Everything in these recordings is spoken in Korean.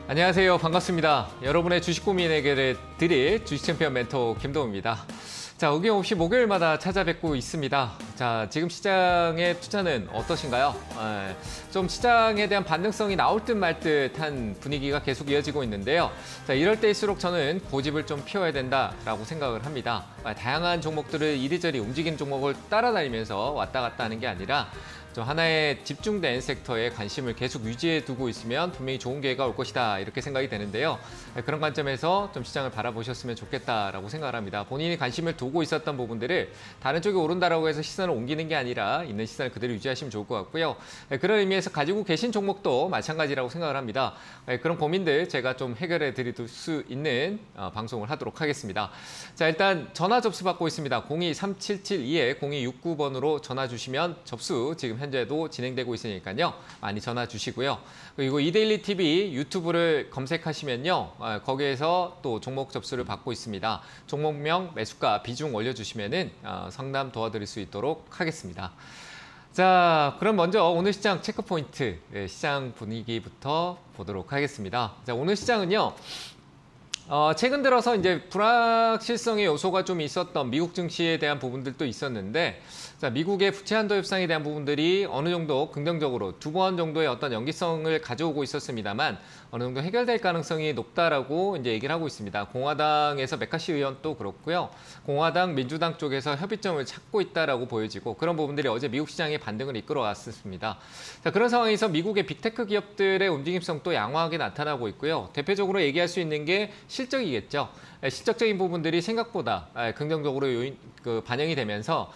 안녕하세요. 반갑습니다. 여러분의 주식 고민 해결을 드릴 주식 챔피언 멘토 김도우입니다. 자, 어김없이 목요일마다 찾아뵙고 있습니다. 자, 지금 시장의 투자는 어떠신가요? 좀 시장에 대한 반등성이 나올 듯 말 듯한 분위기가 계속 이어지고 있는데요. 자, 이럴 때일수록 저는 고집을 좀 피워야 된다라고 생각을 합니다. 다양한 종목들을 이리저리 움직이는 종목을 따라다니면서 왔다 갔다 하는 게 아니라 좀 하나의 집중된 섹터에 관심을 계속 유지해 두고 있으면 분명히 좋은 기회가 올 것이다 이렇게 생각이 되는데요. 그런 관점에서 좀 시장을 바라보셨으면 좋겠다라고 생각을 합니다. 본인이 관심을 두고 있었던 부분들을 다른 쪽에 오른다라고 해서 시선을 옮기는 게 아니라 있는 시선을 그대로 유지하시면 좋을 것 같고요. 그런 의미에서 가지고 계신 종목도 마찬가지라고 생각을 합니다. 그런 고민들 제가 좀 해결해 드릴 수 있는 방송을 하도록 하겠습니다. 자, 일단 전화 접수 받고 있습니다. 023772에 0269번으로 전화 주시면 접수 지금 현재도 진행되고 있으니까요. 많이 전화 주시고요. 그리고 이데일리 TV 유튜브를 검색하시면요. 거기에서 또 종목 접수를 받고 있습니다. 종목명, 매수가, 비중 올려주시면은 상담 도와드릴 수 있도록 하겠습니다. 자, 그럼 먼저 오늘 시장 체크포인트, 시장 분위기부터 보도록 하겠습니다. 자, 오늘 시장은요. 최근 들어서 이제 불확실성의 요소가 좀 있었던 미국 증시에 대한 부분들도 있었는데, 자, 미국의 부채 한도 협상에 대한 부분들이 어느 정도 긍정적으로 두 번 정도의 어떤 연기성을 가져오고 있었습니다만 어느 정도 해결될 가능성이 높다라고 이제 얘기를 하고 있습니다. 공화당에서 메카시 의원도 그렇고요. 공화당, 민주당 쪽에서 협의점을 찾고 있다라고 보여지고 그런 부분들이 어제 미국 시장의 반등을 이끌어왔습니다. 자, 그런 상황에서 미국의 빅테크 기업들의 움직임성도 양호하게 나타나고 있고요. 대표적으로 얘기할 수 있는 게 실적이겠죠. 실적적인 부분들이 생각보다 긍정적으로 반영이 되면서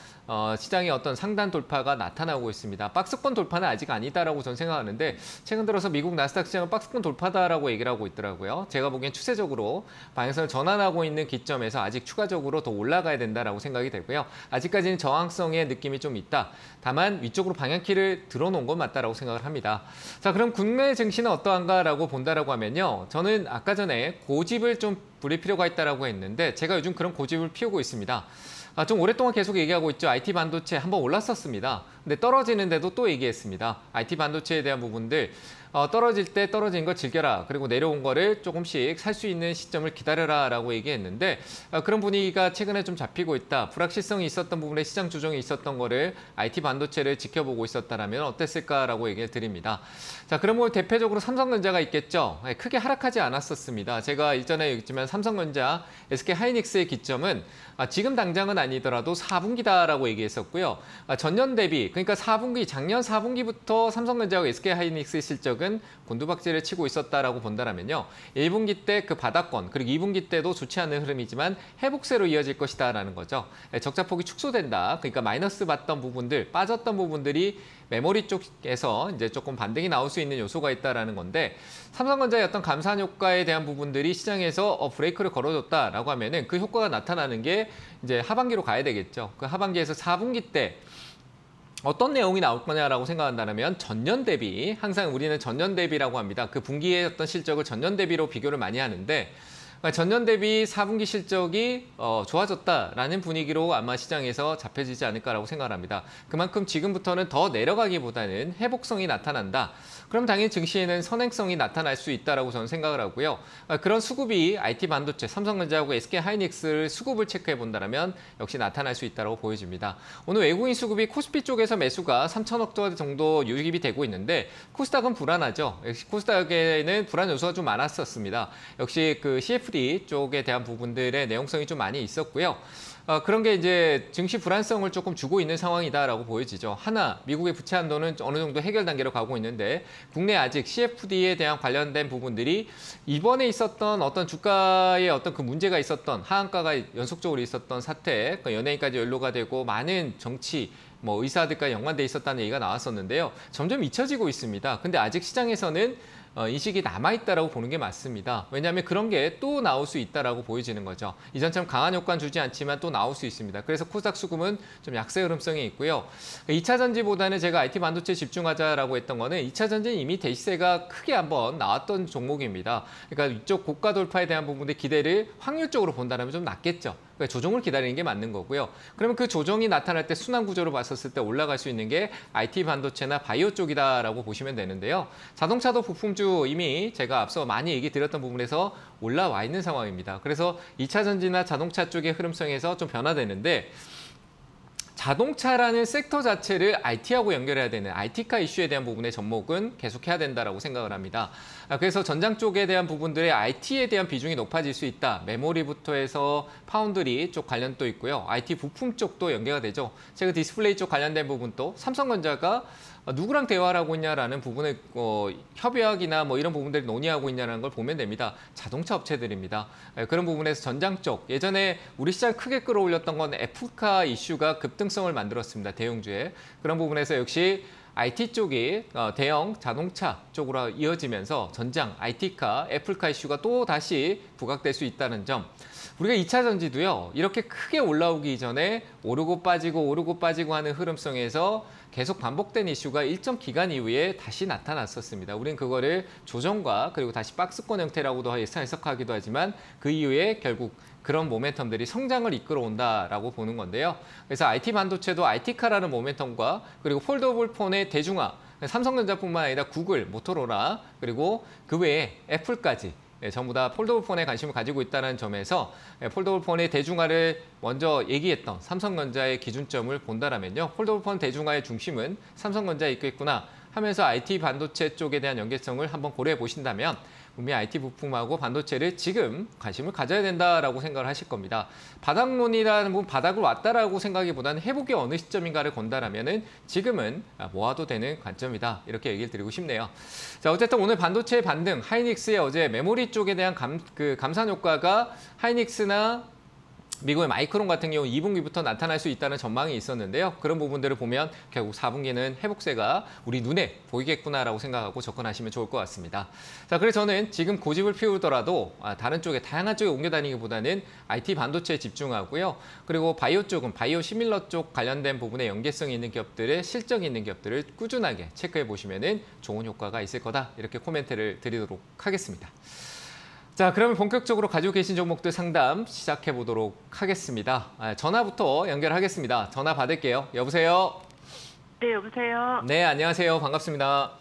시장의 어떤 상단 돌파가 나타나고 있습니다. 박스권 돌파는 아직 아니다라고 저는 생각하는데 최근 들어서 미국 나스닥 시장은 박스권 돌파다라고 얘기를 하고 있더라고요. 제가 보기엔 추세적으로 방향성을 전환하고 있는 기점에서 아직 추가적으로 더 올라가야 된다라고 생각이 되고요. 아직까지는 저항성의 느낌이 좀 있다. 다만 위쪽으로 방향키를 들어놓은 건 맞다라고 생각을 합니다. 자, 그럼 국내 증시는 어떠한가라고 본다라고 하면요. 저는 아까 전에 고집을 좀 부릴 필요가 있다라고 했는데 제가 요즘 그런 고집을 피우고 있습니다. 좀 오랫동안 계속 얘기하고 있죠. IT 반도체 한번 올랐었습니다. 근데 떨어지는데도 또 얘기했습니다. IT 반도체에 대한 부분들 떨어질 때 떨어진 거 즐겨라. 그리고 내려온 거를 조금씩 살 수 있는 시점을 기다려라 라고 얘기했는데 그런 분위기가 최근에 좀 잡히고 있다. 불확실성이 있었던 부분에 시장 조정이 있었던 거를 IT 반도체를 지켜보고 있었다면 어땠을까라고 얘기를 드립니다. 자, 그럼 뭐 대표적으로 삼성전자가 있겠죠. 크게 하락하지 않았었습니다. 제가 이전에 얘기했지만 삼성전자, SK하이닉스의 기점은 지금 당장은 아니더라도 4분기다라고 얘기했었고요. 전년 대비, 그러니까 작년 4분기부터 삼성전자와 SK하이닉스의 실적은 곤두박질을 치고 있었다라고 본다면요. 1분기 때 그 바닥권, 그리고 2분기 때도 좋지 않은 흐름이지만 회복세로 이어질 것이다라는 거죠. 적자폭이 축소된다. 그러니까 마이너스 봤던 부분들, 빠졌던 부분들이 메모리 쪽에서 이제 조금 반등이 나올 수 있는 요소가 있다라는 건데 삼성전자의 어떤 감산 효과에 대한 부분들이 시장에서 브레이크를 걸어줬다라고 하면은 그 효과가 나타나는 게 이제 하반기로 가야 되겠죠. 그 하반기에서 4분기 때 어떤 내용이 나올 거냐라고 생각한다면 전년 대비, 항상 우리는 전년 대비라고 합니다. 그 분기의 어떤 실적을 전년 대비로 비교를 많이 하는데 전년 대비 4분기 실적이 좋아졌다라는 분위기로 아마 시장에서 잡혀지지 않을까라고 생각을 합니다. 그만큼 지금부터는 더 내려가기보다는 회복성이 나타난다. 그럼 당연히 증시에는 선행성이 나타날 수 있다라고 저는 생각을 하고요. 그런 수급이 IT 반도체, 삼성전자하고 SK하이닉스를 수급을 체크해 본다면 역시 나타날 수 있다고 보여집니다. 오늘 외국인 수급이 코스피 쪽에서 매수가 3천억 정도 유입이 되고 있는데 코스닥은 불안하죠. 역시 코스닥에는 불안 요소가 좀 많았었습니다. 역시 그 CFD 쪽에 대한 부분들의 내용성이 좀 많이 있었고요. 그런 게 이제 증시 불안성을 조금 주고 있는 상황이다라고 보여지죠. 하나, 미국의 부채 한도는 어느 정도 해결 단계로 가고 있는데 국내 아직 CFD에 대한 관련된 부분들이 이번에 있었던 어떤 주가의 어떤 그 문제가 있었던 하한가가 연속적으로 있었던 사태, 그러니까 연예인까지 연루가 되고 많은 정치 의사들과 연관돼 있었다는 얘기가 나왔었는데요. 점점 잊혀지고 있습니다. 근데 아직 시장에서는 인식이 남아있다라고 보는 게 맞습니다. 왜냐하면 그런 게 또 나올 수 있다라고 보여지는 거죠. 이전처럼 강한 효과는 주지 않지만 또 나올 수 있습니다. 그래서 코스닥 수급은 좀 약세 흐름성이 있고요. 2차 전지보다는 제가 IT 반도체에 집중하자라고 했던 거는 2차 전지는 이미 대시세가 크게 한번 나왔던 종목입니다. 그러니까 이쪽 고가 돌파에 대한 부분의 기대를 확률적으로 본다면 좀 낮겠죠. 그러니까 조정을 기다리는 게 맞는 거고요. 그러면 그 조정이 나타날 때 순환 구조로 봤었을 때 올라갈 수 있는 게 IT 반도체나 바이오 쪽이다라고 보시면 되는데요. 자동차도 부품주 이미 제가 앞서 많이 얘기 드렸던 부분에서 올라와 있는 상황입니다. 그래서 2차 전지나 자동차 쪽의 흐름성에서 좀 변화되는데 자동차라는 섹터 자체를 IT하고 연결해야 되는 IT카 이슈에 대한 부분의 접목은 계속해야 된다라고 생각을 합니다. 그래서 전장 쪽에 대한 부분들의 IT에 대한 비중이 높아질 수 있다. 메모리부터 해서 파운드리 쪽 관련도 있고요. IT 부품 쪽도 연계가 되죠. 제가 디스플레이 쪽 관련된 부분도 삼성전자가 누구랑 대화를 하고 있냐라는 부분을 협약이나 뭐 이런 부분들이 논의하고 있냐는 걸 보면 됩니다. 자동차 업체들입니다. 그런 부분에서 전장 쪽 예전에 우리 시장 크게 끌어올렸던 건 애플카 이슈가 급등성을 만들었습니다. 대형주에. 그런 부분에서 역시 IT 쪽이 대형 자동차 쪽으로 이어지면서 전장, IT카, 애플카 이슈가 또 다시 부각될 수 있다는 점. 우리가 2차 전지도요. 이렇게 크게 올라오기 전에 오르고 빠지고 하는 흐름성에서 계속 반복된 이슈가 일정 기간 이후에 다시 나타났었습니다. 우린 그거를 조정과 그리고 다시 박스권 형태라고도 해석하기도 하지만 그 이후에 결국 그런 모멘텀들이 성장을 이끌어온다라고 보는 건데요. 그래서 IT 반도체도 IT카라는 모멘텀과 그리고 폴더블 폰의 대중화, 삼성전자뿐만 아니라 구글, 모토로라, 그리고 그 외에 애플까지 전부 다 폴더블 폰에 관심을 가지고 있다는 점에서 폴더블 폰의 대중화를 먼저 얘기했던 삼성전자의 기준점을 본다라면요. 폴더블 폰 대중화의 중심은 삼성전자에 있겠구나 하면서 IT 반도체 쪽에 대한 연계성을 한번 고려해 보신다면 분명히 IT 부품하고 반도체를 지금 관심을 가져야 된다라고 생각을 하실 겁니다. 바닥론이라는 부분, 바닥을 왔다라고 생각하기보다는 회복이 어느 시점인가를 건다라면은 지금은 모아도 되는 관점이다. 이렇게 얘기를 드리고 싶네요. 자, 어쨌든 오늘 반도체의 반등, 하이닉스의 어제 메모리 쪽에 대한 감산 효과가 하이닉스나 미국의 마이크론 같은 경우 2분기부터 나타날 수 있다는 전망이 있었는데요. 그런 부분들을 보면 결국 4분기는 회복세가 우리 눈에 보이겠구나라고 생각하고 접근하시면 좋을 것 같습니다. 자, 그래서 저는 지금 고집을 피우더라도 다른 쪽에 다양한 쪽에 옮겨 다니기보다는 IT 반도체에 집중하고요. 그리고 바이오 쪽은 바이오 시밀러 쪽 관련된 부분에 연계성이 있는 기업들의 실적이 있는 기업들을 꾸준하게 체크해 보시면 좋은 효과가 있을 거다. 이렇게 코멘트를 드리도록 하겠습니다. 자, 그러면 본격적으로 가지고 계신 종목들 상담 시작해 보도록 하겠습니다. 전화부터 연결하겠습니다. 전화 받을게요. 여보세요? 네, 여보세요? 네, 안녕하세요. 반갑습니다.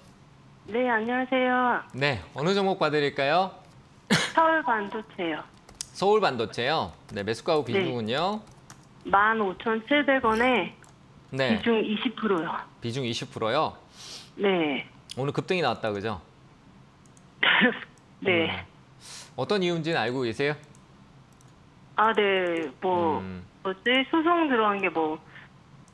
네, 안녕하세요. 네, 어느 종목 받을까요? 서울 반도체요. 서울 반도체요. 네, 매수가하고 비중은요? 15,700원에 네. 비중 20%요. 비중 20%요? 네. 오늘 급등이 나왔다, 그죠? 네. 어떤 이유인지는 알고 계세요? 아, 네. 뭐지? 소송 들어간 게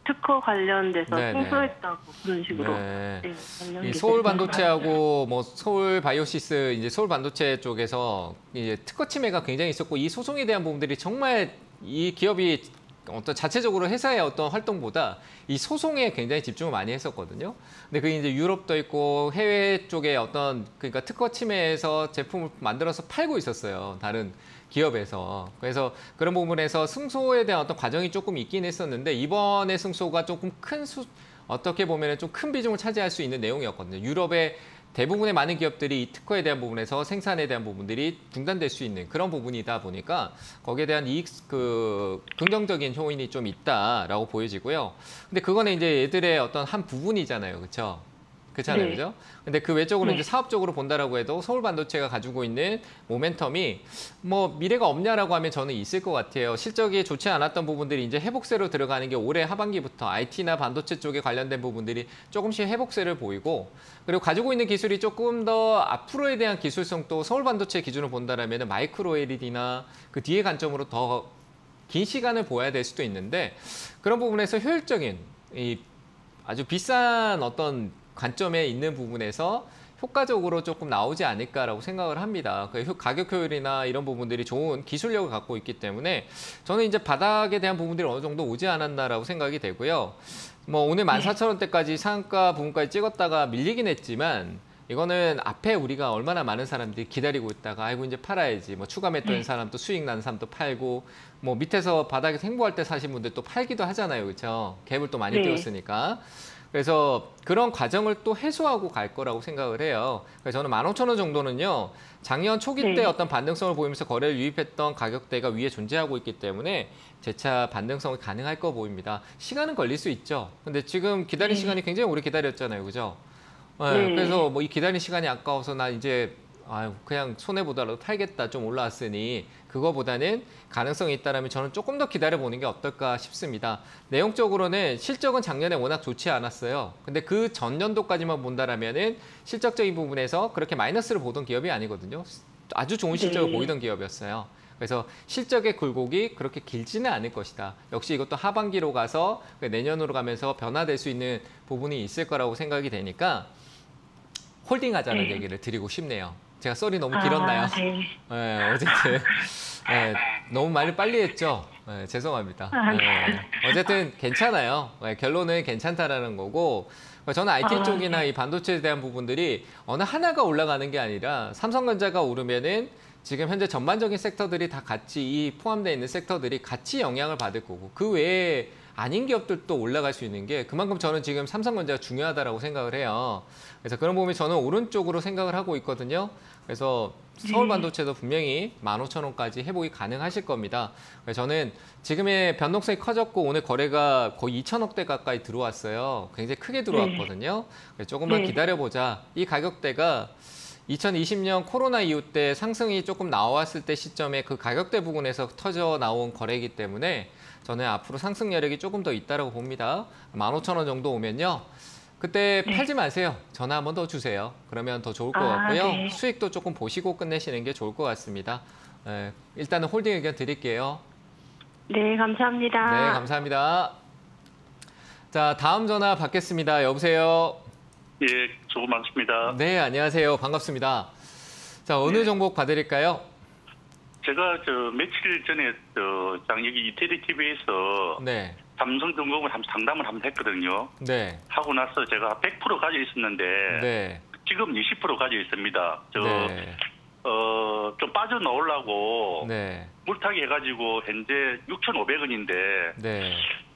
특허 관련돼서 네네. 승소했다고 그런 식으로. 네. 네, 이 서울 반도체하고 뭐 서울 바이오시스 이제 서울 반도체 쪽에서 이제 특허 침해가 굉장히 있었고 이 소송에 대한 부분들이 정말 이 기업이 어떤 자체적으로 회사의 어떤 활동보다 이 소송에 굉장히 집중을 많이 했었거든요. 근데 그게 이제 유럽도 있고 해외 쪽에 어떤 그러니까 특허 침해에서 제품을 만들어서 팔고 있었어요. 다른 기업에서. 그래서 그런 부분에서 승소에 대한 어떤 과정이 조금 있긴 했었는데 이번에 승소가 조금 어떻게 보면 좀 큰 비중을 차지할 수 있는 내용이었거든요. 유럽의 대부분의 많은 기업들이 이 특허에 대한 부분에서 생산에 대한 부분들이 중단될 수 있는 그런 부분이다 보니까 거기에 대한 긍정적인 효인이 좀 있다라고 보여지고요. 근데 그거는 이제 얘들의 어떤 한 부분이잖아요. 그렇죠? 그렇잖아요. 네. 그죠? 근데 그 외적으로 네. 이제 사업적으로 본다라고 해도 서울 반도체가 가지고 있는 모멘텀이 뭐 미래가 없냐라고 하면 저는 있을 것 같아요. 실적이 좋지 않았던 부분들이 이제 회복세로 들어가는 게 올해 하반기부터 IT나 반도체 쪽에 관련된 부분들이 조금씩 회복세를 보이고 그리고 가지고 있는 기술이 조금 더 앞으로에 대한 기술성도 서울 반도체 기준으로 본다라면 마이크로 LED나 그 뒤에 관점으로 더 긴 시간을 보아야 될 수도 있는데 그런 부분에서 효율적인 이 아주 비싼 어떤 관점에 있는 부분에서 효과적으로 조금 나오지 않을까라고 생각을 합니다. 가격 효율이나 이런 부분들이 좋은 기술력을 갖고 있기 때문에 저는 이제 바닥에 대한 부분들이 어느 정도 오지 않았나라고 생각이 되고요. 뭐 오늘 14,000원대까지 상한가 부분까지 찍었다가 밀리긴 했지만 이거는 앞에 우리가 얼마나 많은 사람들이 기다리고 있다가 아이고 이제 팔아야지 뭐 추가 매도한 사람도 수익 나는 사람도 팔고 뭐 밑에서 바닥에서 행보할 때 사신 분들 또 팔기도 하잖아요. 그렇죠? 갭을 또 많이 네. 띄웠으니까. 그래서 그런 과정을 또 해소하고 갈 거라고 생각을 해요. 그래서 저는 15,000원 정도는요. 작년 초기 때 네. 어떤 반등성을 보이면서 거래를 유입했던 가격대가 위에 존재하고 있기 때문에 재차 반등성이 가능할 거 보입니다. 시간은 걸릴 수 있죠. 근데 지금 기다린 네. 시간이 굉장히 오래 기다렸잖아요. 그죠? 네. 그래서 뭐 이 기다린 시간이 아까워서 나 이제 그냥 손해보더라도 팔겠다 좀 올라왔으니 그거보다는 가능성이 있다면 저는 조금 더 기다려보는 게 어떨까 싶습니다. 내용적으로는 실적은 작년에 워낙 좋지 않았어요. 근데 그 전년도까지만 본다라면은 실적적인 부분에서 그렇게 마이너스를 보던 기업이 아니거든요. 아주 좋은 실적을 네. 보이던 기업이었어요. 그래서 실적의 굴곡이 그렇게 길지는 않을 것이다. 역시 이것도 하반기로 가서 내년으로 가면서 변화될 수 있는 부분이 있을 거라고 생각이 되니까 홀딩하자는 네. 얘기를 드리고 싶네요. 제가 썰이 너무 길었나요? 네. 네, 어쨌든 너무 말을 빨리 했죠. 네, 죄송합니다. 네. 어쨌든 괜찮아요. 결론은 괜찮다라는 거고 저는 IT 쪽이나 네. 이 반도체에 대한 부분들이 어느 하나가 올라가는 게 아니라 삼성전자가 오르면은 지금 현재 전반적인 섹터들이 다 같이 이 포함되어 있는 섹터들이 같이 영향을 받을 거고 그 외에 아닌 기업들도 올라갈 수 있는 게 그만큼 저는 지금 삼성전자가 중요하다라고 생각을 해요. 그래서 그런 부분이 저는 오른쪽으로 생각을 하고 있거든요. 그래서 서울반도체도 분명히 15,000원까지 회복이 가능하실 겁니다. 그래서 저는 지금의 변동성이 커졌고 오늘 거래가 거의 2,000억대 가까이 들어왔어요. 굉장히 크게 들어왔거든요. 그래서 조금만 네. 기다려보자. 이 가격대가 2020년 코로나 이후 때 상승이 조금 나왔을 때 시점에 그 가격대 부분에서 터져 나온 거래이기 때문에 저는 앞으로 상승 여력이 조금 더 있다고 봅니다. 15,000원 정도 오면요. 그때 팔지 마세요. 전화 한 번 더 주세요. 그러면 더 좋을 것 같고요. 네. 수익도 조금 보시고 끝내시는 게 좋을 것 같습니다. 일단은 홀딩 의견 드릴게요. 네, 감사합니다. 네, 감사합니다. 자, 다음 전화 받겠습니다. 여보세요? 예, 수고 많습니다. 네, 안녕하세요. 반갑습니다. 자, 어느 종목 봐드릴까요? 제가 며칠 전에 여기 이태리 TV에서 네. 삼성전공을 상담을 한번 했거든요. 네. 하고 나서 제가 100% 가지고 있었는데 네. 지금 20% 가지고 있습니다. 네. 좀 빠져나오려고 네. 물타기 해가지고 현재 6,500원인데 네.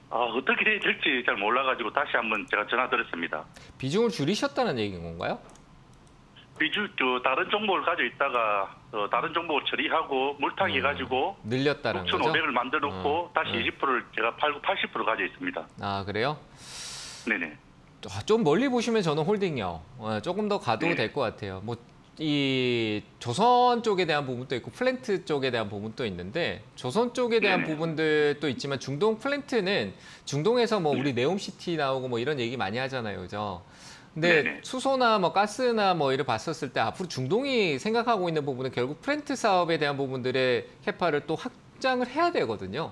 어떻게 해야 될지 잘 몰라가지고 다시 한번 제가 전화드렸습니다. 비중을 줄이셨다는 얘기인 건가요? 다른 종목을 가지고 있다가 다른 종목을 처리하고 물타기 해가지고 늘렸다는 거죠? 6,500을 만들어 놓고 다시 네. 20%를 제가 팔고 80% 가지고 있습니다. 아, 그래요? 네네. 좀 멀리 보시면 저는 홀딩이요. 조금 더 가도 네. 될 것 같아요. 이 조선 쪽에 대한 부분도 있고 플랜트 쪽에 대한 부분도 있는데 조선 쪽에 대한 네네. 부분들도 있지만 중동 플랜트는 중동에서 뭐 우리 네옴시티 나오고 뭐 이런 얘기 많이 하잖아요. 그죠? 근데 네네. 수소나 뭐 가스나 뭐 이를 봤었을 때 앞으로 중동이 생각하고 있는 부분은 결국 플랜트 사업에 대한 부분들의 캐파를 또 확장을 해야 되거든요.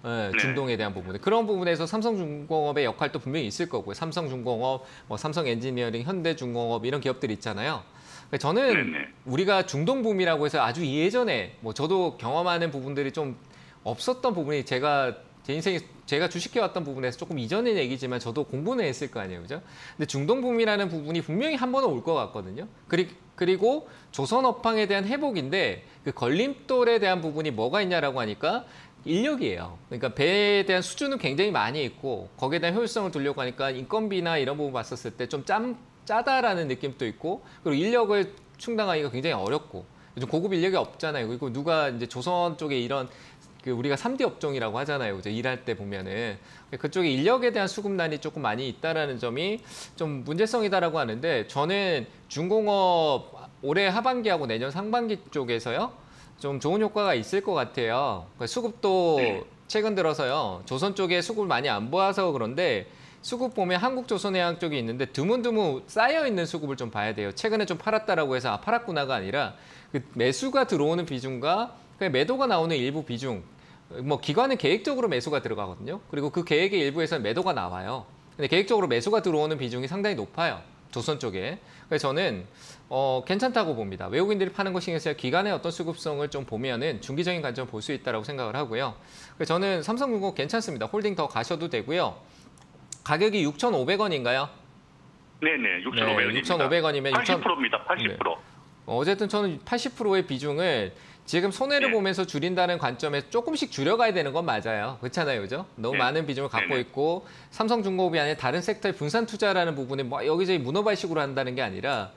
네, 중동에 대한 부분에 그런 부분에서 삼성중공업의 역할도 분명히 있을 거고요. 삼성중공업, 뭐 삼성엔지니어링, 현대중공업 이런 기업들이 있잖아요. 저는 네네. 우리가 중동붐이라고 해서 아주 예전에 뭐 저도 경험하는 부분들이 좀 없었던 부분이 제 인생에 제가 주식해왔던 부분에서 조금 이전의 얘기지만 저도 공부는 했을 거 아니에요, 그죠? 근데 중동붐이라는 부분이 분명히 한 번은 올 것 같거든요. 그리고 조선업황에 대한 회복인데 그 걸림돌에 대한 부분이 뭐가 있냐라고 하니까 인력이에요. 그러니까 배에 대한 수준은 굉장히 많이 있고 거기에 대한 효율성을 두려고 하니까 인건비나 이런 부분 봤었을 때 좀 짜다라는 느낌도 있고 그리고 인력을 충당하기가 굉장히 어렵고 요즘 고급 인력이 없잖아요. 그리고 누가 이제 조선 쪽에 이런 우리가 3D 업종이라고 하잖아요. 그죠? 일할 때 보면은 그쪽에 인력에 대한 수급난이 조금 많이 있다라는 점이 좀 문제성이다라고 하는데 저는 중공업 올해 하반기하고 내년 상반기 쪽에서요. 좀 좋은 효과가 있을 것 같아요. 수급도 최근 들어서요. 조선 쪽에 수급을 많이 안 보아서 그런데 수급 보면 한국조선해양 쪽이 있는데 드문드문 쌓여있는 수급을 좀 봐야 돼요. 최근에 좀 팔았다라고 해서 팔았구나가 아니라 그 매수가 들어오는 비중과 매도가 나오는 일부 비중, 뭐 기관은 계획적으로 매수가 들어가거든요. 그리고 그 계획의 일부에서는 매도가 나와요. 근데 계획적으로 매수가 들어오는 비중이 상당히 높아요. 조선 쪽에. 그래서 저는 괜찮다고 봅니다. 외국인들이 파는 거 신경 써야 기관의 어떤 수급성을 좀 보면은 중기적인 관점 볼 수 있다고 생각을 하고요. 그래서 저는 삼성중공업 괜찮습니다. 홀딩 더 가셔도 되고요. 가격이 6,500원인가요? 네네, 6,500원입니다. 6,500원이면 80%입니다. 80%. 네. 어쨌든 저는 80%의 비중을 지금 손해를 네. 보면서 줄인다는 관점에서 조금씩 줄여가야 되는 건 맞아요. 그렇잖아요, 그죠? 너무 네. 많은 비중을 갖고 네네. 있고 삼성중공업이 아니라 다른 섹터의 분산 투자라는 부분에 뭐 여기저기 문어발식으로 한다는 게 아니라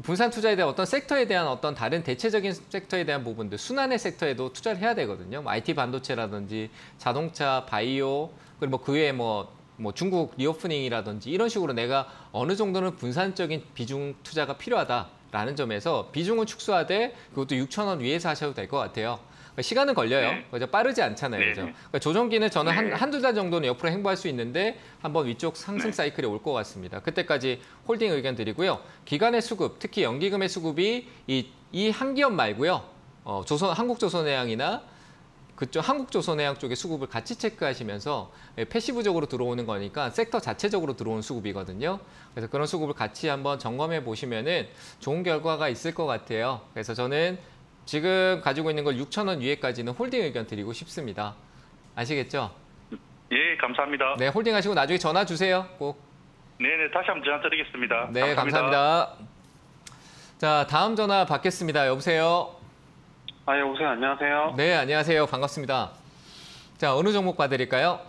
분산 투자에 대한 어떤 섹터에 대한 어떤 다른 대체적인 섹터에 대한 부분들, 순환의 섹터에도 투자를 해야 되거든요. 뭐 IT 반도체라든지 자동차, 바이오, 그리고 뭐 그 외에 뭐 중국 리오프닝이라든지 이런 식으로 내가 어느 정도는 분산적인 비중 투자가 필요하다라는 점에서 비중을 축소하되 그것도 6,000원 위에서 하셔도 될 것 같아요. 그러니까 시간은 걸려요. 네. 그죠? 빠르지 않잖아요. 네. 그죠? 그러니까 조정기는 저는 네. 한두 달 정도는 옆으로 행보할 수 있는데 한번 위쪽 상승 네. 사이클이 올 것 같습니다. 그때까지 홀딩 의견 드리고요. 기관의 수급, 특히 연기금의 수급이 이 한 기업 말고요. 한국조선해양이나 그쪽 한국조선해양 쪽의 수급을 같이 체크하시면서 패시브적으로 들어오는 거니까 섹터 자체적으로 들어온 수급이거든요. 그래서 그런 수급을 같이 한번 점검해 보시면은 좋은 결과가 있을 것 같아요. 그래서 저는 지금 가지고 있는 걸 6,000원 위에까지는 홀딩 의견 드리고 싶습니다. 아시겠죠? 예, 감사합니다. 네, 홀딩하시고 나중에 전화 주세요. 꼭. 네네, 다시 한번 전화 드리겠습니다. 네, 감사합니다. 자, 다음 전화 받겠습니다. 여보세요? 아, 여보세요. 안녕하세요. 네, 안녕하세요. 반갑습니다. 자, 어느 종목 봐드릴까요?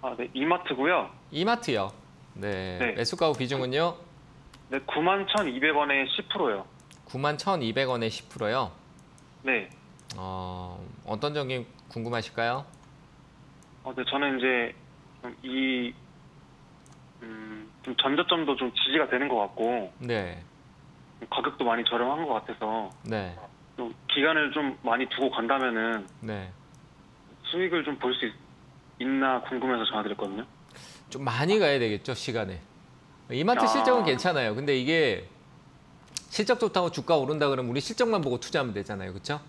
아, 네. 이마트고요. 이마트요. 네, 네. 매수가 후 비중은요? 네, 91,200원에 10%요. 91,200원에 10%요. 네. 어떤 점이 궁금하실까요? 네, 저는 이제 좀 전저점도 좀 지지가 되는 것 같고 네, 가격도 많이 저렴한 것 같아서 네, 좀 기간을 좀 많이 두고 간다면은 네. 수익을 좀 볼 수 있나 궁금해서 전화드렸거든요. 좀 많이 가야 되겠죠, 시간에. 이마트 아. 실적은 괜찮아요. 근데 이게 실적 좋다고 주가 오른다 그러면 우리 실적만 보고 투자하면 되잖아요. 그렇죠?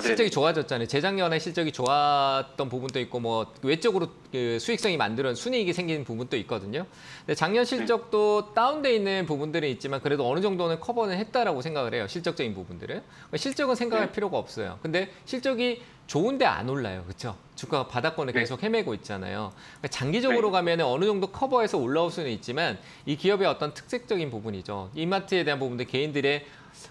실적이 네네. 좋아졌잖아요. 재작년에 실적이 좋았던 부분도 있고 뭐 외적으로 그 수익성이 만드는 순이익이 생기는 부분도 있거든요. 근데 작년 실적도 다운돼 있는 부분들은 있지만 그래도 어느 정도는 커버는 했다라고 생각을 해요. 실적적인 부분들은. 실적은 생각할 네. 필요가 없어요. 근데 실적이 좋은데 안 올라요. 그렇죠? 주가가 바닥권에 네. 계속 헤매고 있잖아요. 그러니까 장기적으로 네. 가면 어느 정도 커버해서 올라올 수는 있지만 이 기업의 어떤 특색적인 부분이죠. 이마트에 대한 부분들 개인들의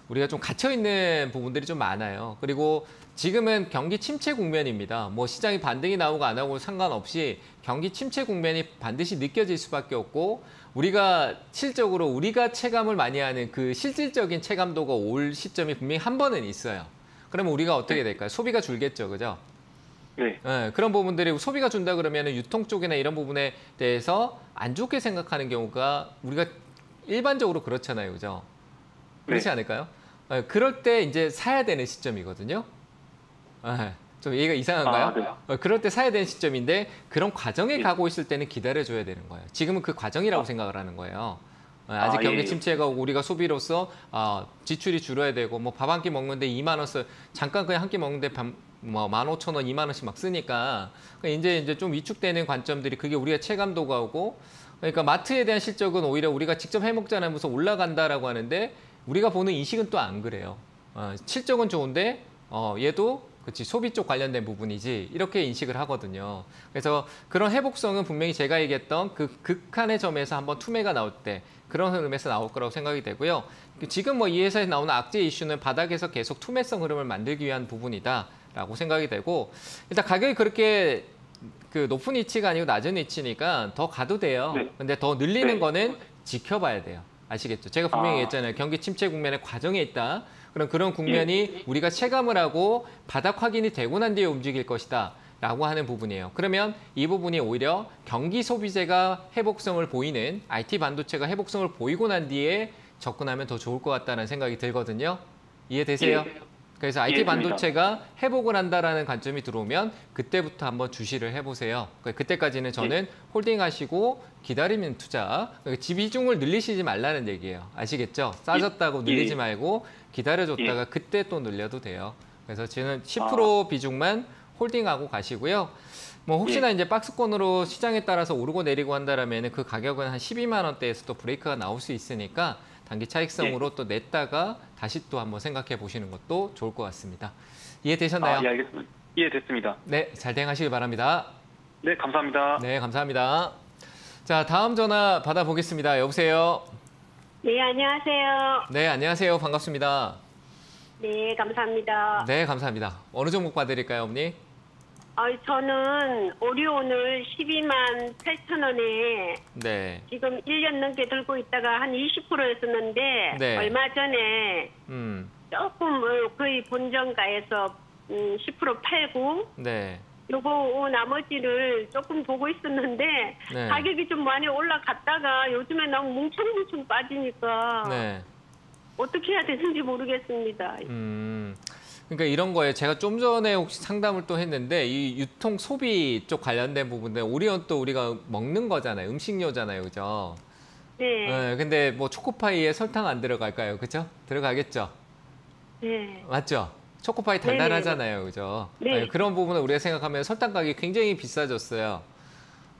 우리가 좀 갇혀있는 부분들이 좀 많아요. 그리고 지금은 경기 침체 국면입니다. 뭐 시장이 반등이 나오고 안 나오고 상관없이 경기 침체 국면이 반드시 느껴질 수밖에 없고 우리가 실적으로 우리가 체감을 많이 하는 그 실질적인 체감도가 올 시점이 분명히 한 번은 있어요. 그러면 우리가 어떻게 될까요? 소비가 줄겠죠. 그죠? 네. 네, 그런 부분들이 소비가 준다 그러면 유통 쪽이나 이런 부분에 대해서 안 좋게 생각하는 경우가 우리가 일반적으로 그렇잖아요. 그죠? 그렇지 네. 않을까요? 그럴 때 이제 사야 되는 시점이거든요. 좀 얘기가 이상한가요? 그럴 때 사야 되는 시점인데 그런 과정에 예. 가고 있을 때는 기다려줘야 되는 거예요. 지금은 그 과정이라고 생각을 하는 거예요. 아직 아, 경기 예. 침체가 오고 우리가 소비로서 지출이 줄어야 되고 뭐 밥 한 끼 먹는데 2만 원 잠깐 그냥 한 끼 먹는데 뭐 15,000원, 2만 원씩 막 쓰니까 이제 좀 위축되는 관점들이 그게 우리가 체감도가 오고 그러니까 마트에 대한 실적은 오히려 우리가 직접 해먹자는 무슨 올라간다라고 하는데 우리가 보는 인식은 또 안 그래요. 실적은 좋은데 얘도 그렇지 소비 쪽 관련된 부분이지 이렇게 인식을 하거든요. 그래서 그런 회복성은 분명히 제가 얘기했던 그 극한의 점에서 한번 투매가 나올 때 그런 흐름에서 나올 거라고 생각이 되고요. 지금 뭐 이 회사에 나오는 악재 이슈는 바닥에서 계속 투매성 흐름을 만들기 위한 부분이다라고 생각이 되고 일단 가격이 그렇게 그 높은 위치가 아니고 낮은 위치니까 더 가도 돼요. 네. 근데 더 늘리는 네. 거는 지켜봐야 돼요. 아시겠죠? 제가 분명히 얘기했잖아요. 경기 침체 국면의 과정에 있다. 그런 국면이 우리가 체감을 하고 바닥 확인이 되고 난 뒤에 움직일 것이다. 라고 하는 부분이에요. 그러면 이 부분이 오히려 경기 소비재가 회복성을 보이는 IT 반도체가 회복성을 보이고 난 뒤에 접근하면 더 좋을 것 같다는 생각이 들거든요. 이해되세요? 예. 그래서 IT 이해됩니다. 반도체가 회복을 한다라는 관점이 들어오면 그때부터 한번 주시를 해보세요. 그때까지는 저는 홀딩하시고 기다리는 투자, 비중을 늘리시지 말라는 얘기예요. 아시겠죠? 싸졌다고 늘리지 말고 기다려줬다가 그때 또 늘려도 돼요. 그래서 저는 10% 비중만 홀딩하고 가시고요. 뭐 혹시나 이제 박스권으로 시장에 따라서 오르고 내리고 한다라면 그 가격은 한 12만 원대에서 또 브레이크가 나올 수 있으니까 단기 차익성으로 또 냈다가 다시 또 한번 생각해 보시는 것도 좋을 것 같습니다. 이해되셨나요? 예, 알겠습니다. 이해됐습니다. 네, 잘 대응하시길 바랍니다. 네, 감사합니다. 네, 감사합니다. 자, 다음 전화 받아보겠습니다. 여보세요? 네, 안녕하세요. 네, 안녕하세요. 반갑습니다. 네, 감사합니다. 네, 감사합니다. 어느 종목 봐드릴까요, 어머니? 저는 오리온을 12만 8천 원에 네. 지금 1년 넘게 들고 있다가 한 20%였었는데 네. 얼마 전에 음, 조금 거의 본정가에서 10% 팔고 네. 요거 나머지를 조금 보고 있었는데 네. 가격이 좀 많이 올라갔다가 요즘에 너무 뭉청뭉청 빠지니까 네. 어떻게 해야 되는지 모르겠습니다. 그러니까 이런 거예요. 제가 좀 전에 혹시 상담을 또 했는데 이 유통 소비 쪽 관련된 부분들 오리온 또 우리가 먹는 거잖아요. 음식료잖아요. 그죠? 네. 네. 근데 뭐 초코파이에 설탕 안 들어갈까요? 그죠? 들어가겠죠? 네. 맞죠? 초코파이 달달하잖아요. 그죠? 네. 그런 부분을 우리가 생각하면 설탕 가격이 굉장히 비싸졌어요.